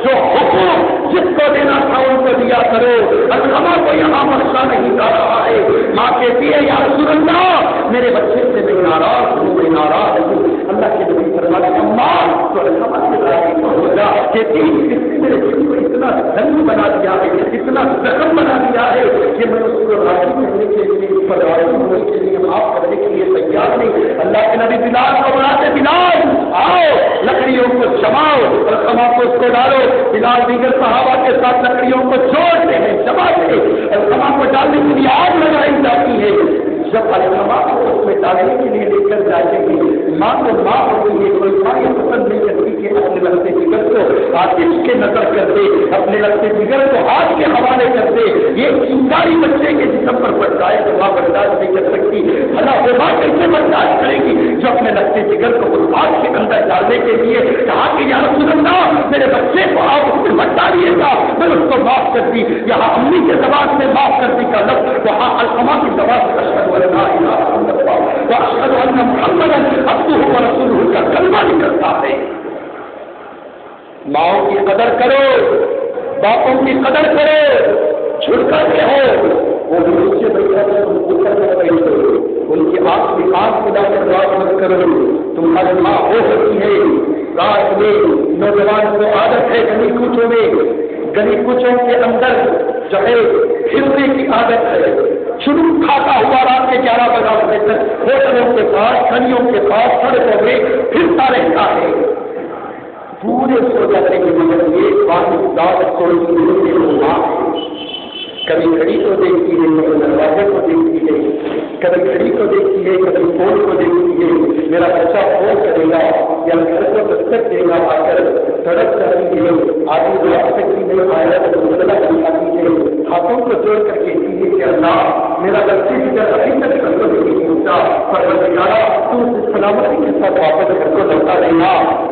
جو حقوق جس کو دینا تھا ان کو دیا کرو. القمہ کو یہاں مسئلہ نہیں کر رہا ہے. ماں کہتی ہے یا رسول اللہ میرے بچے سے میں ناراض ہوں, میں ناراض ہوں. اللہ کے نبی فرماتے ہیں اماں تو القمہ سے راضی ہو جا. کہتی اس نے میرے دل کو اتنا دھن بنا دیا ہے, اتنا زخم بنا دیا ہے کہ میں اس کو راضی کرنے کے لیے, اس پر راضی ہونے کے لیے, معاف کرنے کے لیے تیار نہیں. اللہ کے نبی بلال کو بلاتے, بلال آؤ لکڑیوں کو جماؤ, القمہ کو اس کو ڈالو. بلال دیگر صحابہ کے ساتھ لکڑیوں کو جوڑتے ہیں, جماتے ہیں. القمہ کو ڈالنے کے لیے آگ لگائی جاتی ہے. جب القمہ کو اس میں ڈالنے کے لیے لے کر جاتے ہیں, ماں کو ماں ہوتی ہے, کوئی ماں یہ پسند نہیں کرتی کہ اپنے لگتے جگر کو آتش کے نظر کر دے, اپنے لگتے جگر کو آگ کے حوالے کر دے. یہ چنگاری بچے کے جسم پر پڑتا ہے تو ماں برداشت نہیں کر سکتی. بھلا وہ ماں کیسے برداشت کرے گی جو اپنے لگتے جگر کو اس آگ کے اندر ڈالنے کے لیے کہا کہ یا رسول اللہ میرے بچے کو آپ اس میں مت ڈالیے گا, میں اس کو معاف کر دی. یہاں امی کے زبان سے معاف کر دی کا لفظ وہاں القمہ کی زبان سے اشہد ان لا الہ الا اللہ واشہد ان محمدا عبدہ ورسولہ کا کلمہ نکلتا ہے. ماؤں کی قدر کرو, باپوں کی قدر کرو, چھڑکا کے ہو. وہ نیچے بیٹھا ہے تم اوپر کر رہی ہو, ان کی آنکھ میں آنکھ ملا کر بات مت کرو. تمہاری ماں ہو سکتی ہے. رات میں نوجوان کو عادت ہے گلی کوچوں میں, گلی کوچوں کے اندر جو ہے پھرنے کی عادت ہے. شروع کھاتا ہوا رات کے 11 بجے تک ہوٹلوں کے پاس, گلیوں کے پاس, سڑکوں میں پھرتا رہتا ہے. پورے سو جاتے ہیں مگر ایک بات دعوت کوئی ماں کبھی گھڑی کو دیکھتی ہے, کبھی دروازے کو دیکھتی ہے, کبھی گھڑی کو دیکھتی ہے, کبھی فون کو دیکھتی ہے. میرا بچہ فون کرے گا یا گھر کو دستک دے گا, آ کر سڑک کرتی ہے. آدمی رات سکتی ہے, آیا تو مسئلہ دکھاتی ہے, ہاتھوں کو جوڑ کر کہتی ہے کہ اللہ میرا بچے کی جگہ ابھی تک گھر کو نہیں پہنچا, پر بچارا تو سلامتی کے ساتھ واپس گھر کو لوٹا رہنا.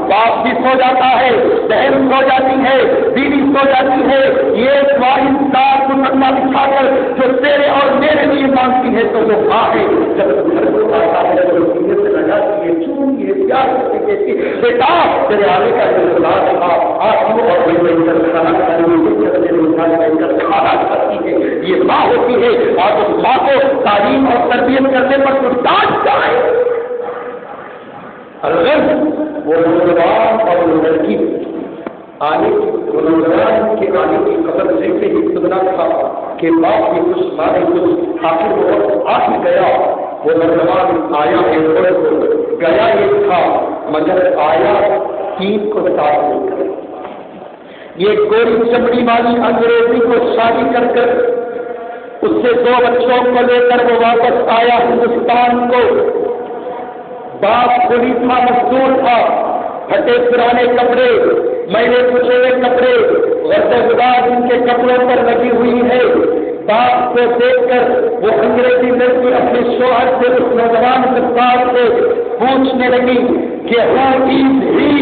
باپ بھی سو جاتا ہے, بہن سو جاتی ہے, بیوی سو جاتی ہے. یہ واحد ذات کو نغمہ دکھا کر جو تیرے اور میرے لیے مانگتی ہے تو وہ ماں ہے. جب گھر کو آتا ہے تو سینے سے لگاتی ہے, چونتی ہے, پیار کرتی کہتی بیٹا تیرے آنے کا انتظار تھا, آپ کو اور کوئی کر کھانا کھانا کھاتی ہے. یہ ماں ہوتی ہے. اور اس ماں کو تعلیم اور تربیت کرنے پر کچھ ڈانٹ جائے. الغرض وہ نوجوان اور لڑکی آنے کی نوجوان کے آنے کی قدر سے ہی سننا تھا کہ باپ کی کچھ ماں نے کچھ آخر وہ آ ہی گیا. وہ نوجوان آیا ہے, گیا یہ تھا مگر آیا 3 کو ساتھ لے کر. یہ گوری چمڑی والی انگریزی کو شادی کر کر اس سے 2 بچوں کو لے کر وہ واپس آیا ہندوستان کو. باپ کوئی تھا, مزدور تھا, پھٹے پرانے کپڑے, میلے کچے ہوئے کپڑے, غرض گداز ان کے کپڑوں پر لگی ہوئی ہے. باپ کو دیکھ کر وہ انگریزی لڑکی اپنے شوہر سے, اس نوجوان سرکار سے پوچھنے لگی کہ ہی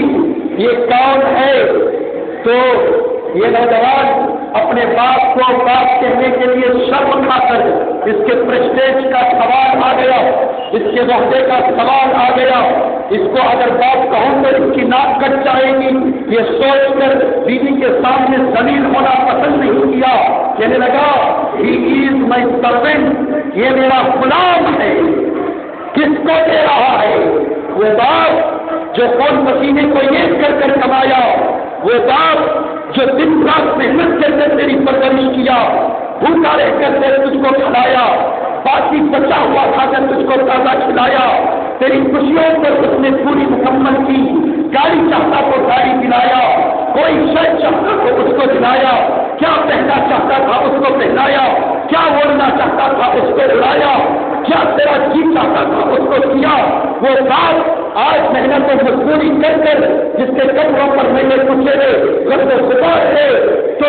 یہ کون ہے. تو یہ نوجوان اپنے باپ کو باپ کہنے کے لیے شرم کھا کر اس کے پریسٹیج کا سوال آ گیا، اس کے وحدے کا سوال آ گیا، اس کو اگر باپ کہوں تو اس کی ناک کٹ جائے گی، یہ سوچ کر بیوی کے سامنے ذلیل ہونا پسند نہیں کیا، کہنے لگا ہی از مائی سرونٹ، یہ میرا غلام ہے۔ کس کو دے رہا ہے؟ وہ باپ جو خون پسینے کو ایک کر کر کمایا، وہ باپ جو دن رات محنت کر کر تیری پرورش کیا، بھوکا رہ کر تجھ کو کھلایا، باقی بچا ہوا کھا کر تجھ کو تازہ کھلایا، تیری خوشیوں پر اس نے پوری مکمل کی، گاڑی چاہتا تو گاڑی دلایا، کوئی شرط چاہتا تو اس کو دلایا، کیا پہننا چاہتا تھا اس کو پہنایا، کیا اوڑھنا چاہتا تھا اس کو اڑایا، کیا تیرا جی چاہتا تھا اس کو کیا۔ وہ باپ آج محنت و مزدوری کر کر جس کے کپڑوں پر میں نے پوچھے گھر خدا ہے تو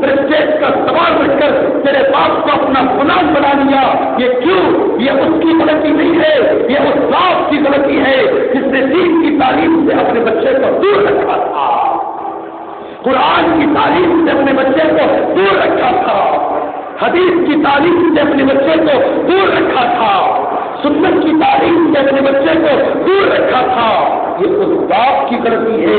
پریسٹیج کا سوال رکھ کر تیرے باپ کو اپنا غلام بنا لیا۔ یہ کیوں؟ یہ اس کی غلطی نہیں ہے، یہ اس باپ کی غلطی ہے جس نے دین کی تعلیم سے اپنے بچے کو دور رکھا تھا، قرآن کی تعلیم سے اپنے بچے کو دور رکھا تھا، حدیث کی تعلیم سے اپنے بچے کو دور رکھا تھا، سنت کی تعلیم سے اپنے بچے کو دور رکھا تھا۔ یہ اس باپ کی غلطی ہے،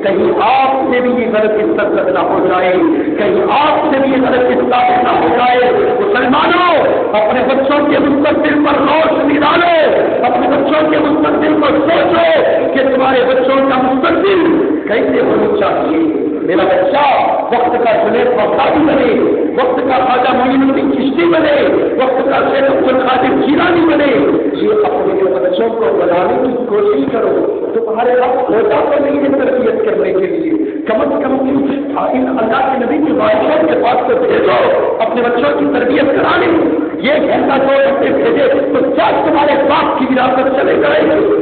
کہیں آپ سے بھی یہ غلط استعمال نہ ہو جائے، کہیں آپ سے بھی یہ غلط استعمال نہ ہو جائے۔ مسلمانوں، اپنے بچوں کے مستقبل پر روشنی ڈالو، اپنے بچوں کے مستقبل کو سوچو کہ تمہارے بچوں کا مستقبل کیسے ہونا چاہیے۔ میرا بچہ وقت کا جنید بغدادی بنے، وقت کا خواجہ معین الدین چشتی بنے، وقت کا شیخ عبد القادر جیلانی بنے۔ یہ اپنے بچوں کو بنانے کی کوشش کرو، تمہارے وقت ہوتا تو نہیں ہے تربیت کرنے کے لیے، کم از کم ان اللہ کے نبی کی بادشاہ کے پاس کو بھیجو اپنے بچوں کی تربیت کرانے۔ یہ گھنٹہ 2 گھنٹے بھیجے تو کیا تمہارے باپ کی وراثت چلے جائے گی؟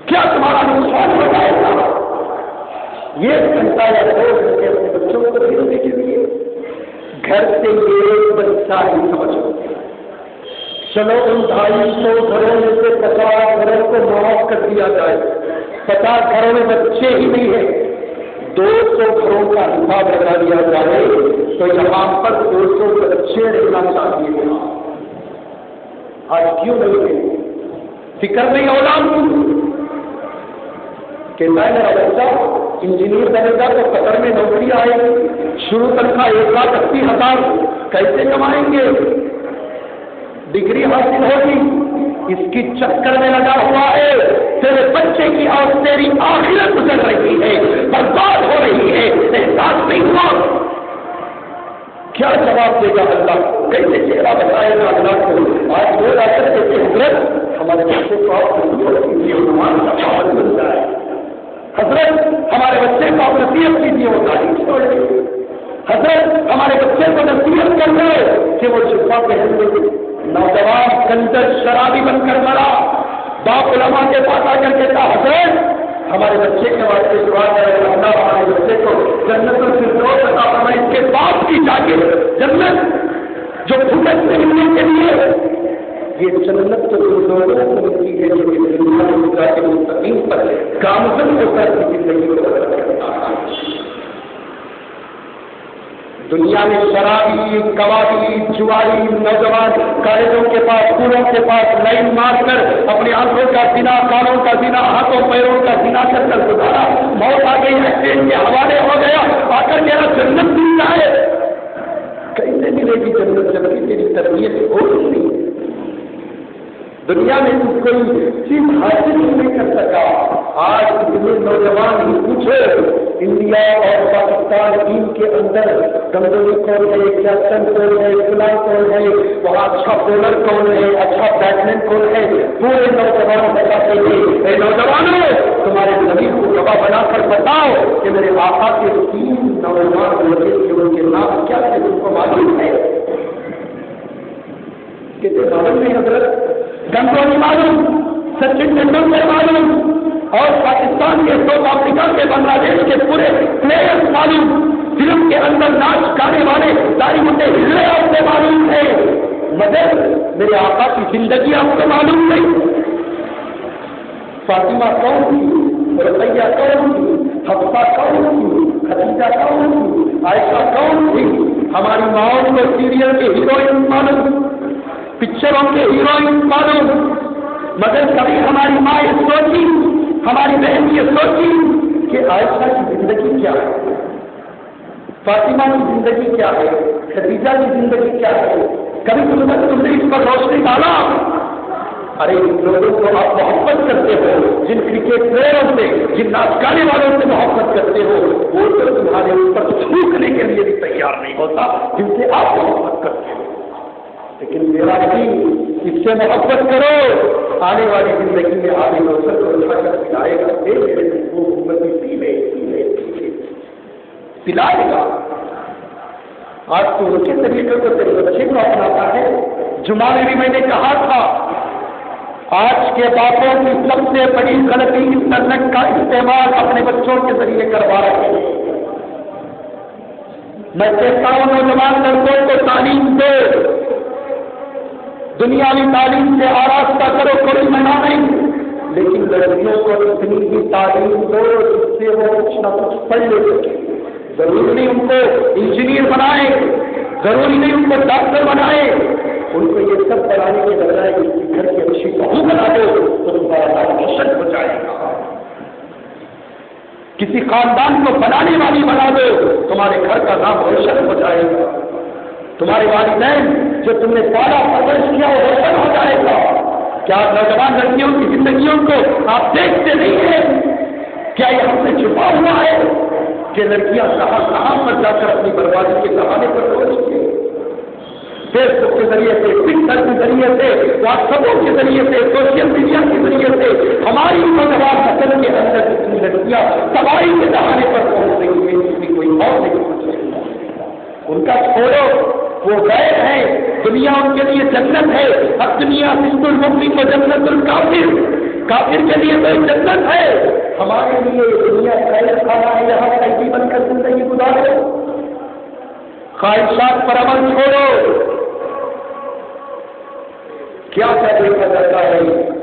کیا تمہارا نقصان ہو جائے گا؟ یہ گھنٹہ یا 2 گھنٹے اپنے بچوں کو بھیجنے کے لیے گھر سے ایک بچہ ہی سمجھو، چلو ان 250 گھروں میں سے 50 گھروں کو معاف کر دیا جائے، 50 گھروں میں بچے ہی نہیں ہیں، 200 گھروں کا حساب لگا دیا جائے تو یہاں پر 200 بچے رہنا چاہیے۔ آج کیوں نہیں ہے؟ فکر نہیں اولاد کی کہ میں میرا بچہ انجینئر بنے گا تو قطر میں نوکری آئے گی، شروع تنخواہ 1,80,000 کیسے کمائیں گے؟ ڈگری حاصل ہوگی، اس کی چکر میں لگا ہوا ہے، تیرے بچے کی اور تیری آخرت گزر رہی ہے، برباد ہو رہی ہے، احساس نہیں ہوا؟ کیا جواب دے گا اللہ؟ کیسے چہرہ بتائے گا اللہ کو؟ آج وہ لا کر کہتے حضرت ہمارے بچے کو بن جائے، حضرت ہمارے بچے کو آپ نصیحت کیجیے وہ تعلیم چھوڑ دے، حضرت ہمارے بچے کو نصیحت کر دے کہ وہ جبہ پہن لے۔ نوجوان کنجر شرابی بن کر مرا، باپ علماء کے پاس آ کر کہتا حضرت ہمارے بچے کے واسطے دعا کرے اللہ ہمارے بچے کو جنت الفردوس عطا فرمائے، اس کے باپ کی جاگیر جنت جو بھٹک سے ملنے کے لیے یہ جنت تو لوگوں کو ملتی ہے جو دنیا میں گزرا کے مستقیم پر گامزن ہو کر زندگی کو کرتا ہے۔ دنیا میں شرابی، کبابی، جواری نوجوان کالجوں کے پاس، اسکولوں کے پاس لائن مار کر اپنی آنکھوں کا زنا، کانوں کا زنا، ہاتھوں پیروں کا زنا کر کر گزارا، موت آ گئی، ایکسیڈنٹ کے حوالے ہو گیا، آ کر میرا جنت مل جائے۔ کیسے ملے گی جنت جبکہ تیری تربیت ہو نہیں؟ دنیا میں کوئی چیز حاصل نہیں کر سکا۔ آج کتنے نوجوان ہی پوچھے انڈیا اور پاکستان ٹیم کے اندر گنگولی کون ہے، کیپٹن کون ہے، فلاں کون ہے، وہاں اچھا بولر کون ہے، اچھا بیٹسمین کون ہے، پورے نوجوان بتاتے ہیں اے نوجوانوں تمہارے نبی کو گواہ بنا کر بتاؤ کہ میرے آقا کے 3 نوجوان لڑکے تھے، ان کے نام کیا تھے، تم کو معلوم ہے؟ کتنے معلوم نہیں حضرت؟ گنگولی معلوم، سچن تندولکر معلوم، اور پاکستان کے ساؤتھ افریقہ کے بنگلہ دیش کے پورے پلیئر معلوم، فلم کے اندر ناچ گانے والے داڑھی منڈے ہلے آپ سے معلوم ہے، مگر میرے آقا کی زندگی آپ کو معلوم نہیں۔ فاطمہ کون تھی، رقیہ کون تھی، حفصہ کون تھی, خدیجہ کون تھی, عائشہ کون تھی. ہماری ماؤں کو سیریل کے ہیروئن معلوم, پکچروں کے ہیروئن معلوم, مگر کبھی ہماری ماں یہ سوچی, ہماری بہن یہ سوچی کہ عائشہ کی زندگی کیا ہے, فاطمہ کی زندگی کیا ہے, خدیجہ کی زندگی کیا ہے. کبھی تم نے اس پر روشنی ڈالا؟ ارے ان لوگوں کو آپ محبت کرتے ہو, جن کرکٹ پلیئروں سے, جن ناچ گانے والوں سے محبت کرتے ہو, وہ تو تمہارے اوپر تھوکنے کے لیے بھی تیار نہیں ہوتا جن سے آپ محبت کرتے ہو. لیکن میرا دین اس سے محبت کرو, آنے والی زندگی میں آگے روشن کو اٹھا کر پلائے گا. میرے وہ امتی پیلے پلائے گا. آج تو ان کے طریقے کو تیرے بچے کو اپناتا ہے. جمعہ میں بھی میں نے کہا تھا, آج کے باپوں کی سب سے بڑی غلطی انٹرنیٹ کا استعمال اپنے بچوں کے ذریعے کروا رہے ہیں. میں کہتا ہوں نوجوان لڑکوں کو تعلیم دو, دنیاوی تعلیم سے آراستہ کرو, کوئی منع نہیں, لیکن لڑکیوں کو اتنی ہی تعلیم دو جس سے وہ کچھ نہ کچھ پڑھ لے سکے. ضروری نہیں ان کو انجینئر بنائے, ضروری نہیں ان کو ڈاکٹر بنائے, ان کو یہ سب بنانے کے بجائے کسی گھر کی اچھی بہو بنا دو تو تمہارا نام روشن ہو جائے گا. کسی خاندان کو بنانے والی بنا دو, تمہارے گھر کا نام روشن ہو جائے گا. تمہارے والدین جو تم نے پالا پرورش کیا وہ روشن ہو جائے گا. کیا نوجوان لڑکیوں کی زندگیوں کو آپ دیکھتے نہیں ہیں؟ کیا یہ ہم سے چھپا ہوا ہے کہ لڑکیاں کہاں کہاں پر جا کر اپنی بربادی کے بہانے پر پہنچتی ہیں؟ فیس بک کے ذریعے سے, ٹویٹر کے ذریعے سے, واٹس ایپوں کے ذریعے سے, سوشل میڈیا کے ذریعے سے ہماری نوجوان نسل کے اندر اتنی لڑکیاں تباہی کے بہانے پر پہنچ رہی ہیں جس کی کوئی اور نہیں پہنچ رہی ہے. ان کا چھوڑو, وہ غیر ہے, دنیا ان کے لیے جنت ہے. اب دنیا سند المؤمن کو جنت الکافر, کافر کے لیے کوئی جنت ہے. ہمارے لیے دنیا خیر خانہ ہے, یہاں قیدی بن کر زندگی گزارو. خواہشات پر عمل چھوڑو. کیا دیکھا جاتا ہے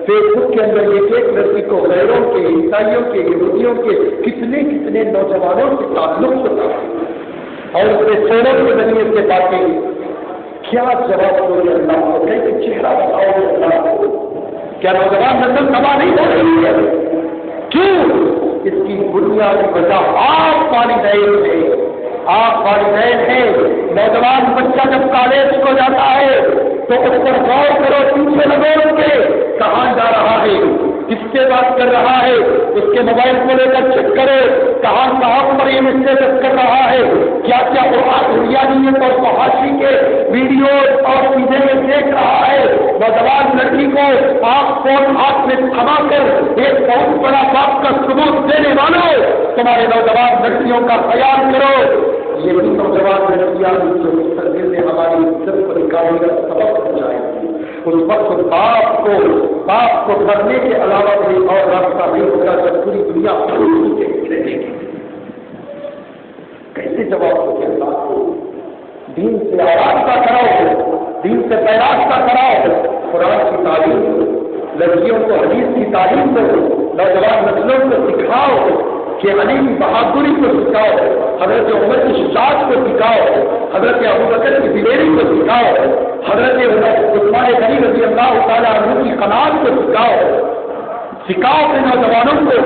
فیس بک کے اندر ایک ایک لڑکی کو غیروں کے, عیسائیوں کے, یہودیوں کے کتنے کتنے نوجوانوں سے تعلق ہوتا ہے اور اس کے فونوں کے ذریعے سے باتیں. کیا جواب دو گے اللہ کو, کیسے چہرہ بتاؤ گے اللہ کو؟ کیا نوجوان نسل تباہ نہیں ہو رہی ہے؟ کیوں؟ اس کی بنیادی وجہ آپ والدین ہیں. آپ والدین ہیں. نوجوان بچہ جب کالج کو جاتا ہے تو اس پر غور کرو, پیچھے لگو اس کے, کہاں جا رہا ہے, کس سے بات کر رہا ہے, اس کے موبائل کو لے کر چیک کرو کہاں پر یہ اسٹیٹس کر رہا ہے, کیا روحانیت اور فحاشی کے ویڈیوز اور چیزیں میں دیکھ رہا ہے. نوجوان لڑکی کو آپ فون ہاتھ میں تھما کر ایک بہت بڑا بات کا ثبوت دینے والوں, تمہارے نوجوان لڑکیوں کا خیال کرو. یہ بھی نوجوان لڑکیاں جو مستقبل میں ہماری عزت کو نکالنے کا سبب بن جائے گی. اس وقت باپ کو کرنے کے علاوہ کوئی اور راستہ نہیں ہوگا جب پوری دنیا رہے گی. کیسے جواب ہو گیا اللہ کو؟ دین سے آراستہ کراؤ, دین سے پیراستہ کراؤ. قرآن کی تعلیم دو, لڑکیوں کو حدیث کی تعلیم دو, نوجوان نسلوں کو سکھاؤ کہ علی کی بہادری کو سکھاؤ, حضرت عمر کی شجاعت کو سکھاؤ, حضرت ابوبکر کی دلیری کو سکھاؤ, حضرت عثمان غنی رضی اللہ تعالیٰ عنہ کی قناعت کو سکھاؤ اپنے نوجوانوں کو,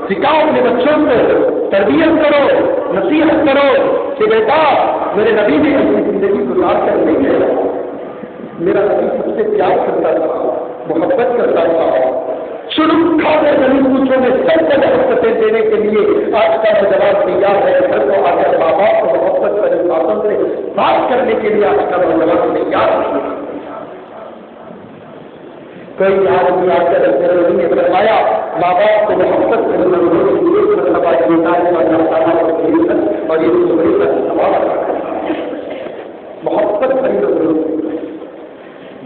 سکھاؤ اپنے بچوں کو, تربیت کرو, نصیحت کرو کہ بیٹا میرے نبی نے اپنی زندگی گزار کر نہیں ہے. میرا نبی سب سے پیار کرتا تھا, محبت کرتا تھا. شروع کھانے زمین پوچھوں میں سب کو محبتیں دینے کے لیے آج کا نوجوان تیار ہے. گھر کو آ کر ماں باپ کو محبت کرے, باتوں سے بات کرنے کے لیے آج کا نوجوان تیار ہے. کوئی آدمی آ کر نبی نے فرمایا ماں باپ کو محبت کرنا اور یہ سوال محبت کرنا.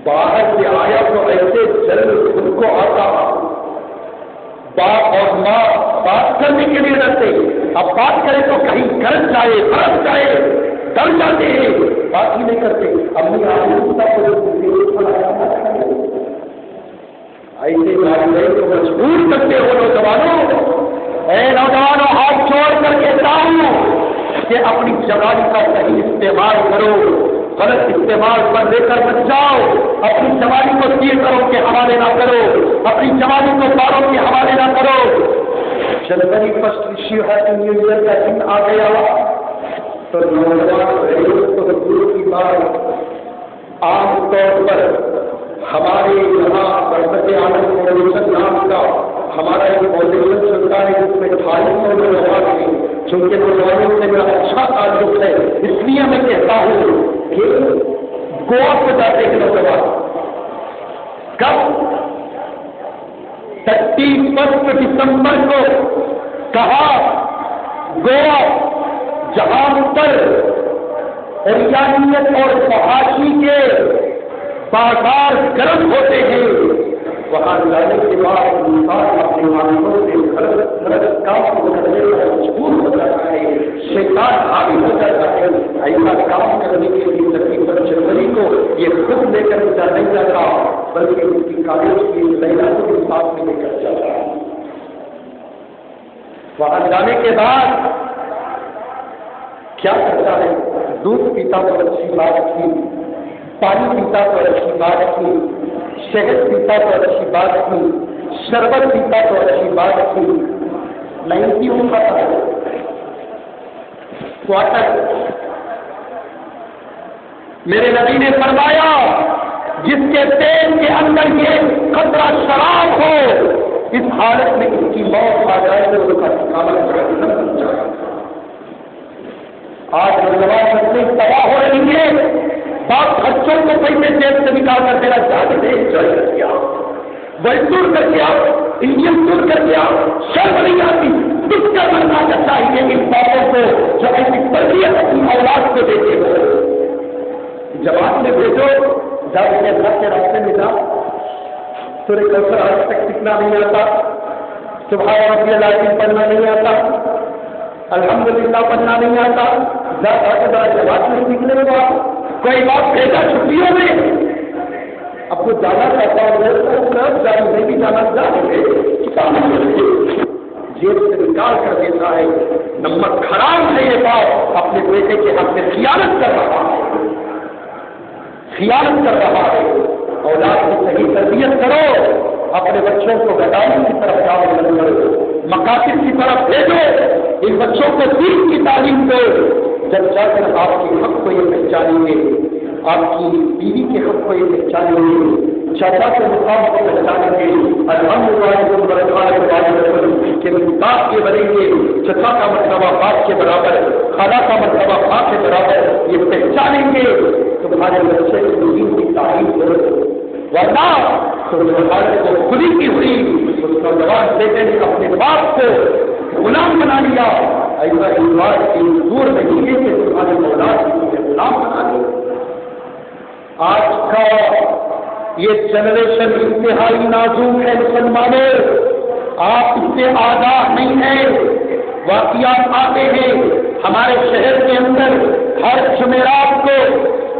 باہر سے آیا تو ایسے جلد خود کو آتا, باپ اور ماں بات کرنے کے لیے ڈرتے, اب بات کرے تو کہیں گرج جائے, برس جائے, ڈر جاتے ہیں, بات ہی نہیں کرتے. اپنی ایسے والدین کو مجبور کرتے ہو نوجوانوں. اے نوجوانوں ہاتھ کہ اپنی جوانی کا صحیح استعمال کرو، غلط استعمال پر لے کر بچ جاؤ. اپنی جوانی کو تیروں کے حوالے نہ کرو، اپنی جوانی کو تاروں کے حوالے نہ کرو. جنوری فرسٹ نیو ایئر کا دن آ گیا تو نوجوان کی بات عام طور پر ہمارے یہاں برکت عالم فاؤنڈیشن نام کا ہمارا ایک فاؤنڈیشن چلتا ہے جس میں 250 نوجوان ہیں. چونکہ نوجوانوں سے میرا اچھا تعلق ہے اس لیے میں کہتا ہوں کہ گوا کو جاتے ہیں نوجوان. کب 31 دسمبر کو کہا گوا جہاں پر انسانیت اور فحاشی کے بازار گرم ہوتے ہیں وہاں جانے کے بعد انسان اپنے مالکوں سے غلط کام کرنے پر مجبور ہو جاتا ہے، شیطان حاوی ہو جاتا ہے. ایسا کام کرنے کے لیے 31 جنوری کو یہ خود لے کر نہیں جاتا بلکہ اس کی کالج کی لیلا کو بھی ساتھ میں لے کر جاتا ہے. وہاں جانے کے بعد کیا کرتا ہے؟ دودھ پیتا تو اچھی بات تھی، پانی پیتا تو اچھی بات تھی، شہد پیتا تو اچھی بات تھی، شربت پیتا تو اچھی بات تھی، نہیں تھی وہ پتا ہے کوارٹر. میرے نبی نے فرمایا جس کے پیٹ کے اندر یہ قطرہ شراب ہو اس حالت میں اس کی موت آ جائے تو اس کا ٹھکانا جہنم بن جائے. آج نوجوان نسلیں تباہ ہو رہی ہیں. باپ بچوں کو پیسے جیب سے نکال کر دینا چاہتے تھے، انجوائے کر کے آؤ، ٹور کر کے آؤ، انڈین ٹور کر کے آؤ، شرم نہیں آتی. کچھ کا کرنا چاہیے ان باپوں کو جو ایسی تربیت اپنی اولاد کو دیتے ہو. جواب میں بھیجو، جب انہیں گھر کے راستے میں جا سورہ کوثر آج تک سیکھنا نہیں آتا، سبحان ربی العظیم پڑھنا نہیں آتا، الحمدللہ پڑھنا نہیں آتا، جواب میں سیکھنے میں بات کوئی بات بھیجا چھٹیوں میں. اب وہ جانا چاہتا ہوں میں بھی جانا چاہتے جیب سے نکال کر دیتا ہے. نمبر خراب ہے یہ بات، اپنے بیٹے کے حق میں خیانت کر رہا ہے، خیانت کر رہا ہے. اولاد کی صحیح تربیت کرو، اپنے بچوں کو غداری کی طرف دعوت کرو، مقاصد کی طرف بھیجو. ان بچوں کو دین کی تعلیم دو. جب جا کر آپ کے حق کو یہ پہچانیں گے، آپ کی بیوی کے حق کو یہ پہچانیں گے، چاچا کے مقام کو پہچانیں گے، کے باپ کے بنیں گے. چچا کا مرتبہ باپ کے برابر، خالہ کا مرتبہ ماں کے برابر یہ پہچانیں گے. تمہارے بچے کو دین کی تعلیم کرو، ورنہ تمہارے کو خودی کی ہوئی اس نوجوان بیٹے نے اپنے باپ کو غلام بنا لیا. ایسا اس بات کی دور نہیں ہے کہ تمہاری اولاد کو غلام بنا لیا. آج کا یہ جنریشن انتہائی نازک ہے مسلمانوں، آپ اس سے آگاہ نہیں ہیں. واقعات آتے ہیں ہمارے شہر کے اندر ہر جمعرات کو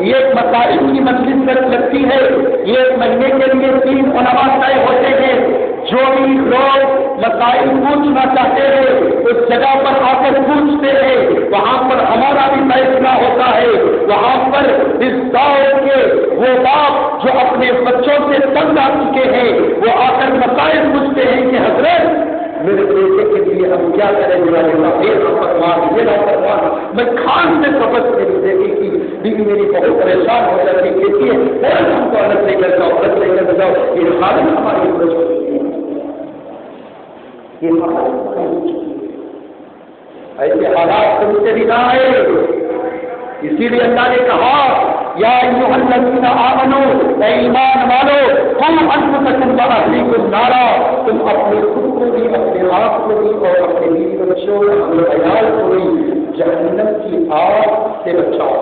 یہ مسائل کی مجلس لگتی ہے. یہ مہینے کے لیے 3 علماء طے ہوتے ہیں. جو بھی لوگ مسائل پوچھنا چاہتے ہیں اس جگہ پر آ کر پوچھتے ہیں. وہاں پر ہمارا بھی فیصلہ ہوتا ہے. وہاں پر اس دور کے وہ باپ جو اپنے بچوں سے تنگ آ چکے ہیں وہ آ کر مسائل پوچھتے ہیں کہ حضرت میرے بیٹے کے لیے ہم کیا کریں گے؟ میں خان سے سبق میری بیٹی کی بیوی میری بہت پریشان ہو جاتی کہتی ہے ہم کو الگ لے کر جاؤ، الگ لے کر جاؤ. یہ حالت ہماری ایسے حالات تم سے بھی نہ آئے. اسی لیے اللہ نے کہا یا ایھا الذین آمنوا، اے ایمان والو، قوا انفسکم واہلیکم نارا، تم اپنے خود کو بھی، اپنے آپ کو بھی اور اپنے بیوی بچوں اور اپنے عیال کو بھی جہنم کی آگ سے بچاؤ،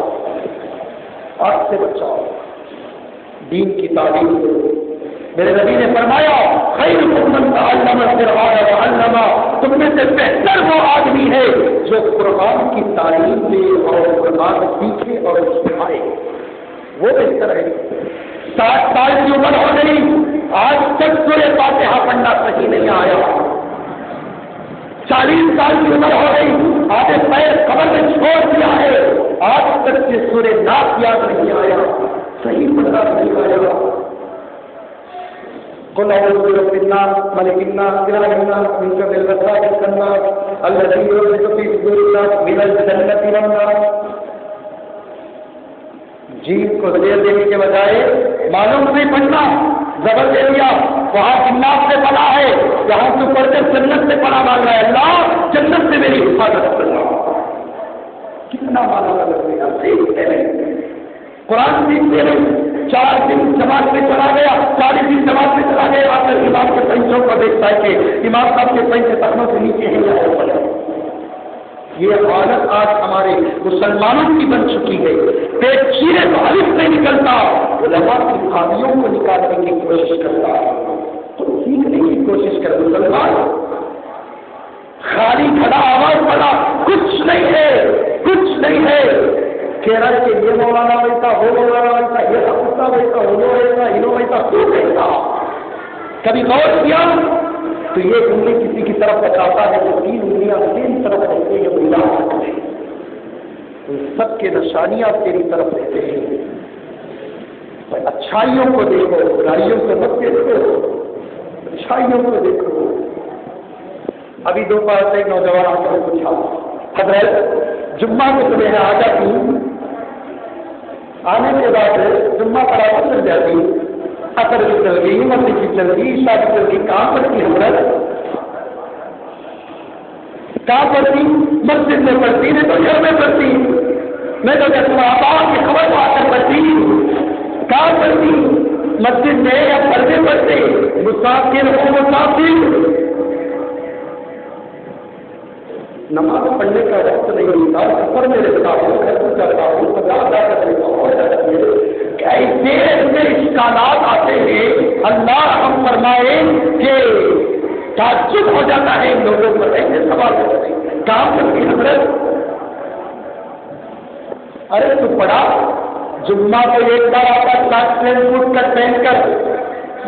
آگ سے بچاؤ. دین کی تعلیم دو. میرے نبی نے فرمایا خیرکم من تعلم القرآن وعلمہ، تم میں سے بہتر وہ آدمی ہے جو قرآن کی تعلیم دے اور قرآن سیکھے اور سکھائے، وہ بہتر ہے. 60 سال کی عمر ہو گئی، آج تک سورہ فاتحہ پڑھنا صحیح نہیں آیا. 40 سال کی عمر ہو گئی، آدھے پیر قبر میں چھوڑ دیا ہے، آج تک سے سورہ ناس یاد نہیں آیا، صحیح پڑھنا نہیں آیا۔ قل اعوذ برب الناس ملک الناس اله الناس من شر الوسواس الخناس الذي يوسوس في صدور الناس من الجنة والنار۔ جیت کو زیر دینے کے بجائے معلوم نہیں پڑھنا، زبر دے دیا، وہاں جنات سے پناہ ہے، جہاں تو پڑھ کر جنت سے پناہ مانگ رہا ہے، اللہ جنت سے میری حفاظت کرنا۔ کتنا مانا لگتا ہے، قرآن سیکھتے نہیں، 4 دن جماعت میں چلا گیا، 40 دن جماعت میں چلا گیا، آ کر امام کے پنچوں کو دیکھتا ہے کہ امام صاحب کے پنچ تخنوں سے نیچے ہیں یا اوپر ہے۔ یہ حالت آج ہمارے مسلمانوں کی بن چکی ہے، پیٹ چیرے تو الف نہیں نکلتا، علماء کی خامیوں کو نکالنے کی کوشش کرتا ہے، تو سیکھنے کی کوشش کر مسلمان خالی کھڑا آواز پڑا، کچھ نہیں ہے، کچھ نہیں ہے، کہہ رہا ہے کہ یہ مولانا ویسا، وہ مولانا ویسا، یہ حقوقہ ویسا، وہ ویسا، انہوں ویسا، تو ویسا۔ کبھی غور کیا تو یہ انگلی کسی کی طرف بچاتا ہے تو 3 انگلیاں 3 طرف رہتے ہیں، ملا سکتے ہیں، ان سب کے نشانیاں تیری طرف رہتے ہیں۔ اچھائیوں کو دیکھو، برائیوں کو مت دیکھو، اچھائیوں کو دیکھو۔ ابھی دوپہر سے نوجوان آ کر پوچھا، حضرت جمعہ کو تمہیں آ جاتی، آنے کے بعد جمعہ پڑھا چل جاتی، اثر بھی چل گئی، مسجد بھی چل گئی، عشاء بھی چل گئی، کہاں پڑھتی حضرت؟ کہاں پڑھتی؟ مسجد میں پڑھتی، نہیں تو گھر میں پڑھتی، میں تو کہتا ہوں آباد کی خبر آ کر پڑھتی، کہاں پڑھتی؟ مسجد میں یا پردے پڑھتے؟ مسافر ہو مسافر، نماز پڑھنے کا وقت نہیں ہوتا، سفر میں رہتا ہوں، گھر کو جاتا ہوں، بازار جا کر رہتا ہوں، ایسے ایسے اشکالات آتے ہیں، اللہ رحم فرمائے کہ تعجب ہو جاتا ہے ان لوگوں پر، ایسے سوال ہوتے ہیں، کام کرتی حضرت؟ ارے تو پڑھا، جمعہ کو ایک بار آتا ٹرانسپلینٹ فوٹ کر پہن کر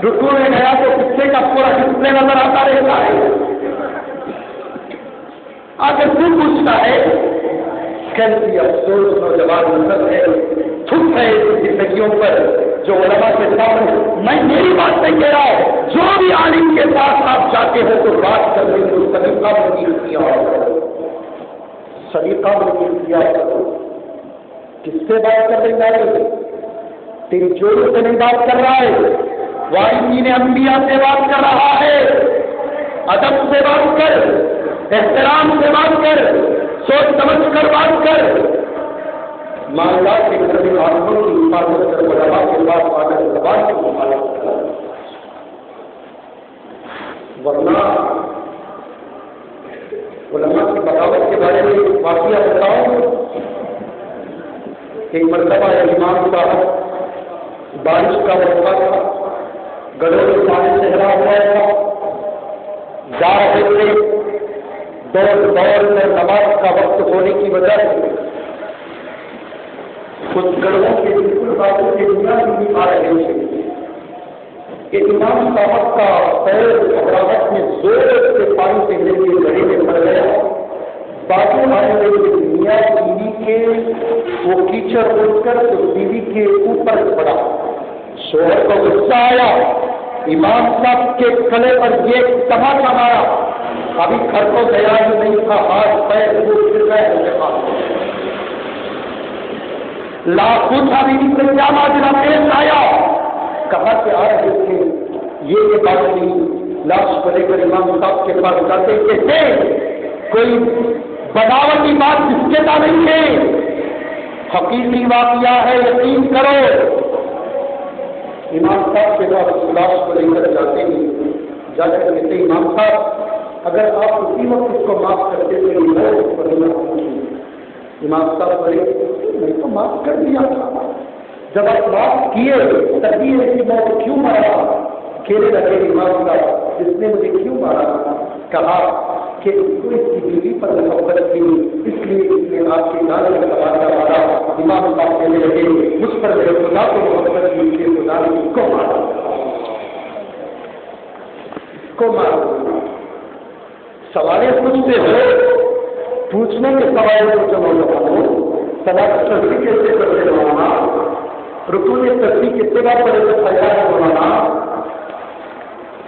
رکوع میں گیا تو قصے کا پورا ڈسپلے نظر آتا رہتا ہے، اگر تو پوچھتا ہے کیسی افسوس نوجوان نسل ہے، تھک ہے زندگیوں پر جو علماء کے سامنے، میں میری بات نہیں کہہ رہا ہوں، جو بھی عالم کے پاس آپ جاتے ہو تو بات کر رہے ہو، سلیقہ بنی اختیار کرو، سلیقہ بنی اختیار کرو۔ کس سے بات کر رہے ہیں؟ تیری جوڑوں سے نہیں بات کر رہا ہے، وارثین انبیاء سے بات کر رہا ہے، ادب سے بات کر، احترام سے بات کر، سوچ سمجھ کر بات کر، مالدار کے گھر میں آدموں کی حفاظت کر، علماء کے پاس آ کر زبان کی حفاظت کر، ورنہ علماء کی بغاوت کے بارے میں واقعہ بتاؤں۔ ایک مرتبہ امام صاحب بارش کا وقفہ تھا، گڑھوں میں پانی سے بھرا ہوا تھا، جا رہے تھے، دوڑ کر نماز کا وقت ہونے کی وجہ سے کچھ گڑھوں کے بالکل باتوں کے دنیا بھی آ رہے تھے کہ امام صاحب کا پیر گھبراہٹ میں زور سے پانی سے لے کے گڑھے میں پڑ گیا، باتیں آنے لگی، دنیا بیوی کے وہ کیچڑ اٹھ کر تو بیوی کے اوپر پڑا، شوہر کو غصہ آیا، امام صاحب کے گلے پر یہ تماچا مارا، ابھی گھر کو گیا ہی نہیں تھا، ہاتھ پیر گر گئے، لاکھوں تھا بیوی سے کیا ماجرا پیش آیا، کہاں سے آ رہے تھے یہ بات نہیں، لاش کو لے کر امام صاحب کے پاس جاتے کہتے کوئی بناوٹی بات جس کے نہیں ہے، حقیقی واقعہ ہے، یقین کرو۔ امام صاحب کے پاس لاش کو لے کر جاتے ہیں، جا کر کہتے امام صاحب اگر آپ اسی وقت اس کو معاف کرتے تو امام صاحب بولے میں تو معاف کر دیا تھا، جب آپ معاف کیے تبھی ایسی موت کیوں مارا؟ کھیلے لگے امام صاحب اس نے مجھے کیوں مارا؟ کہا کہ اس کو اس کی بیوی پر محبت کی، اس لیے اس نے آپ کی نالی کا تماشا مارا۔ امام صاحب کہنے لگے مجھ پر میرے خدا کو محبت کی، کہ خدا نے اس کو مارا، اس کو مارا۔ سوال سوالیں پوچھتے ہو، پوچھنے کے سوال پوچھو نوجوانوں، صلاۃ تسبیح کیسے کرتے مولانا، رکوع میں تسبیح کتنے بار پڑھے تو فائدہ ہے مولانا،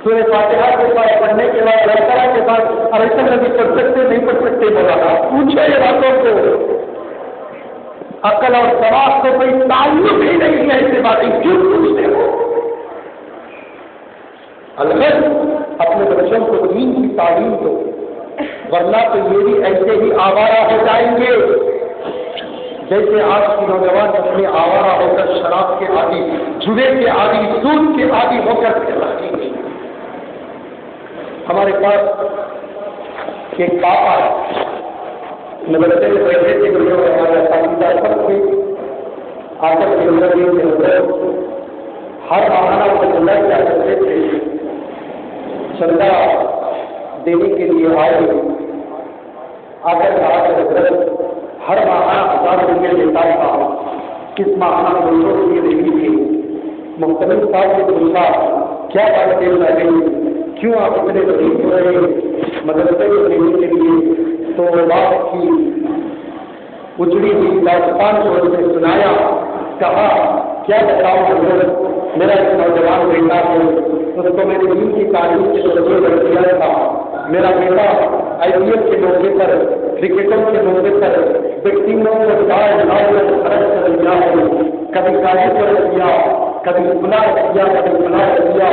سورہ فاتحہ کے بعد پڑھنے کے بعد اللہ تعالیٰ کے بعد ایسا نبی پڑھ سکتے نہیں پڑھ سکتے مولانا، پوچھو یہ باتوں کو، عقل اور ثواب کو کوئی تعلق ہی نہیں ہے، ایسی باتیں کیوں پوچھتے ہو؟ البتہ اپنے بچوں کو دین کی تعلیم دو، ورنہ تو یہ بھی ایسے ہی آوارہ ہو جائیں گے جیسے آج کی نوجوان اپنے آوارہ ہو کر شراب کے عادی، جوے کے عادی، سود کے عادی ہو کر کھیلاتی گئی۔ ہمارے پاس ایک پاپا مدرسے میں بیٹھے تھے، ہمارے ساتھیدار سب تھے، آ کر کے ہر ماہانہ کو چندہ کیا کرتے تھے، چندہ دینے کے لیے آئے، آ کر کہا کہ حضرت ہر ماہانہ 1000 روپئے لیتا تھا، کس ماہانہ 200 روپئے دینی تھی۔ مختلف صاحب نے پوچھا کیا بات دیر لگے، کیوں آپ اتنے غریب ہو رہے مدرسے کو دینے کے لیے؟ تو بات کی اجڑی ہوئی داستان کو اسے سنایا، کہا کیا بتاؤ حضرت، میرا ایک نوجوان بیٹا ہے، اس کو میں نے دین کی تعلیم سے توجہ کر دیا تھا، میرا بیٹا IPL کے موقع پر، کرکٹوں کے موقع پر ٹیموں کو خرچ کر دیا ہے، کبھی کاغذ پر دیا، کبھی گنا دیا، کبھی گنا دیا،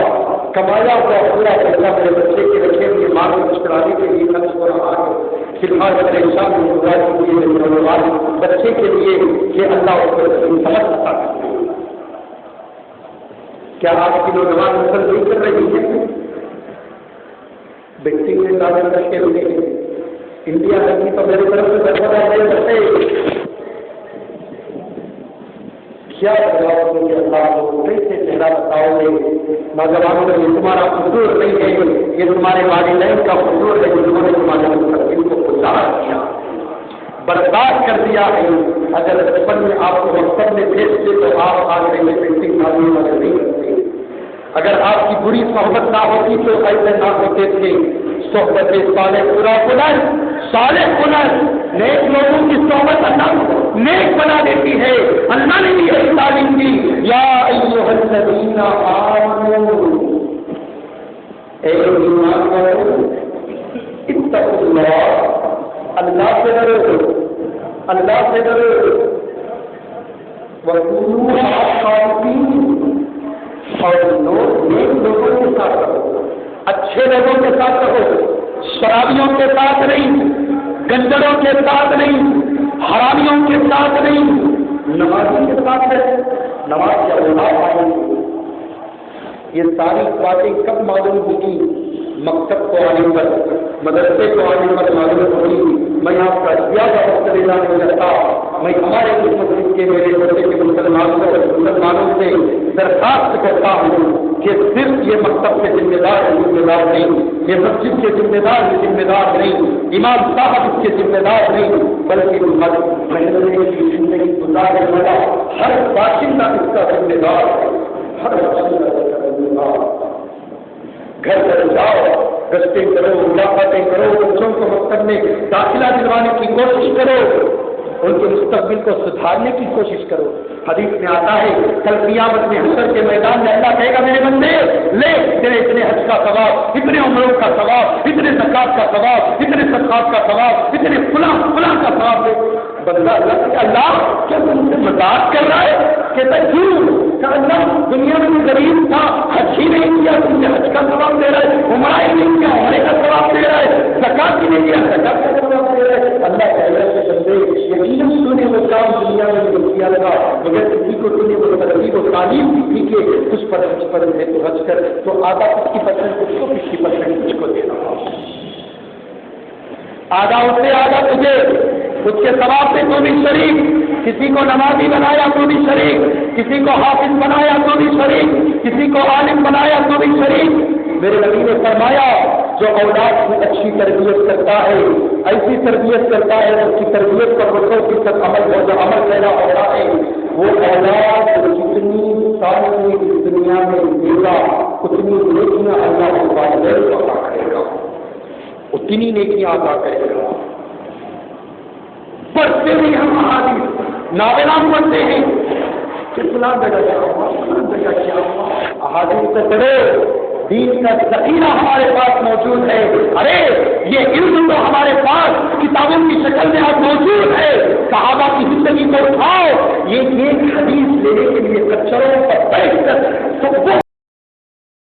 کمایا ہوا پورا پیسہ میرے بچے کے رکھے ہوئے ماں کو مسکرانے کے لیے خرچ ہو رہا ہے، پھر ماں پریشان ہوا کے لیے نوجوان بچے کے لیے کہ اللہ اس کو سمجھ سکتا ہے۔ کیا آج کی نوجوان نسل نہیں کر رہی ہے؟ بیٹی میں تعلیم رکھے ہوئے انڈیا لگی تو میری طرف سے دروازہ نہیں کرتے، کیا بتاؤ گے اللہ کو کیسے چہرہ بتاؤ گے؟ نوجوانوں میں یہ تمہارا قصور نہیں ہے، یہ تمہارے والدین کا قصور ہے، جنہوں نے تمہارے مستقبل کو گزار کیا، برباد کر دیا ہے۔ اگر بچپن میں آپ کو مکتب میں بھیجتے تو آپ آج میں پینٹنگ تعلیم والے نہیں کرتے، اگر آپ کی بری صحبت نہ ہوتی تو ایسے نہ ہوتے تھے۔ صحبت صالح پورا کنر، صالح کنر، نیک لوگوں کی صحبت اللہ نیک بنا دیتی ہے۔ اللہ نے بھی یہی تعلیم دی، یا ایھا الذین آمنوا، اے ایمان والو، اتقوا اللہ، اللہ سے ڈرو، اللہ سے ڈرو، وکونوا مع الصادقین، اور نیک لوگوں کے ساتھ رہو، اچھے لوگوں کے ساتھ رہو، شرابیوں کے ساتھ نہیں، گنجڑوں کے ساتھ نہیں، حرامیوں کے ساتھ نہیں، نمازی کے ساتھ رہے، نماز کے اولاد آئیں گے۔ یہ ساری باتیں کب معلوم ہوگی؟ مکتب کو آنے پر، مدرسے کو آنے پر معلوم ہوگی۔ میں آپ کا زیادہ وقت لینا نہیں چاہتا، میں ہمارے مسجد کے میرے بچے کے مسلمانوں سے درخواست کرتا ہوں کہ صرف یہ مکتب کے ذمہ دار نہیں، یہ مسجد کے ذمہ دار نہیں، امام صاحب اس کے ذمہ دار نہیں، بلکہ محلے کی زندگی گزارنے والا ہر باشندہ اس کا ذمہ دار ہے، ہر باشندہ اس کا ذمہ دار۔ گھر گھر جاؤ، گشتیں کرو، ملاقاتیں کرو، بچوں کو مکتب میں داخلہ دلوانے کی کوشش کرو، ان کے مستقبل کو سدھارنے کی کوشش کرو۔ حدیث میں آتا ہے کل قیامت میں حشر کے میدان میں اللہ کہے گا میرے بندے لے تیرے اتنے حج کا ثواب، اتنے عمروں کا ثواب، اتنے زکات کا ثواب، اتنے صدقات کا ثواب، اتنے فلاں کا ثواب دے۔ بندہ اللہ کیا تم سے مذاق کر رہا ہے؟ کہتا کیوں؟ کہ اللہ دنیا میں غریب تھا، حج ہی نہیں کیا، تم نے حج کا ثواب دے رہا ہے، عمرہ ہی نہیں کیا، عمرے کا ثواب دے رہا ہے، زکات ہی نہیں کیا، زکات کا ثواب دے رہا ہے۔ اللہ کہہ رہا ہے یقیناً تو نے وہ کام دنیا میں نہیں کیا تھا، مگر کسی کو تو نے وہ ترغیب و تعلیم دی تھی کہ کچھ پر حج پر ہے تو حج کر، تو آدھا 50% کچھ کو 50% کچھ کو دے رہا ہوں، آدھا اس سے آدھا تجھے، اس کے ثواب سے تو بھی شریک، کسی کو نمازی بنایا تو بھی شریک، کسی کو حافظ بنایا تو بھی شریک، کسی کو عالم بنایا تو بھی شریک۔ میرے نبی نے فرمایا جو اولاد کی اچھی تربیت کرتا ہے، ایسی تربیت کرتا ہے اس کی تربیت پر 100% عمل پیدا ہوتا ہے، وہ اولاد جتنی سالوں کی دنیا میں دے گا اتنی نیکیاں اللہ کے والدین کو عطا کرے گا، کنی نیکیاں عطا کرے گا۔ پڑھتے بھی ہم احادیث، ناولان پڑھتے ہیں کہ فلاں جگہ کیا ہوا، فلاں جگہ کیا ہوا، احادیث سے پڑھو، دین کا ذخیرہ ہمارے پاس موجود ہے۔ ارے یہ علم تو ہمارے پاس کتابوں کی شکل میں اب موجود ہے، صحابہ کی زندگی کو اٹھاؤ، یہ ایک حدیث لینے کے لیے کچروں پر بیٹھ کر سب کو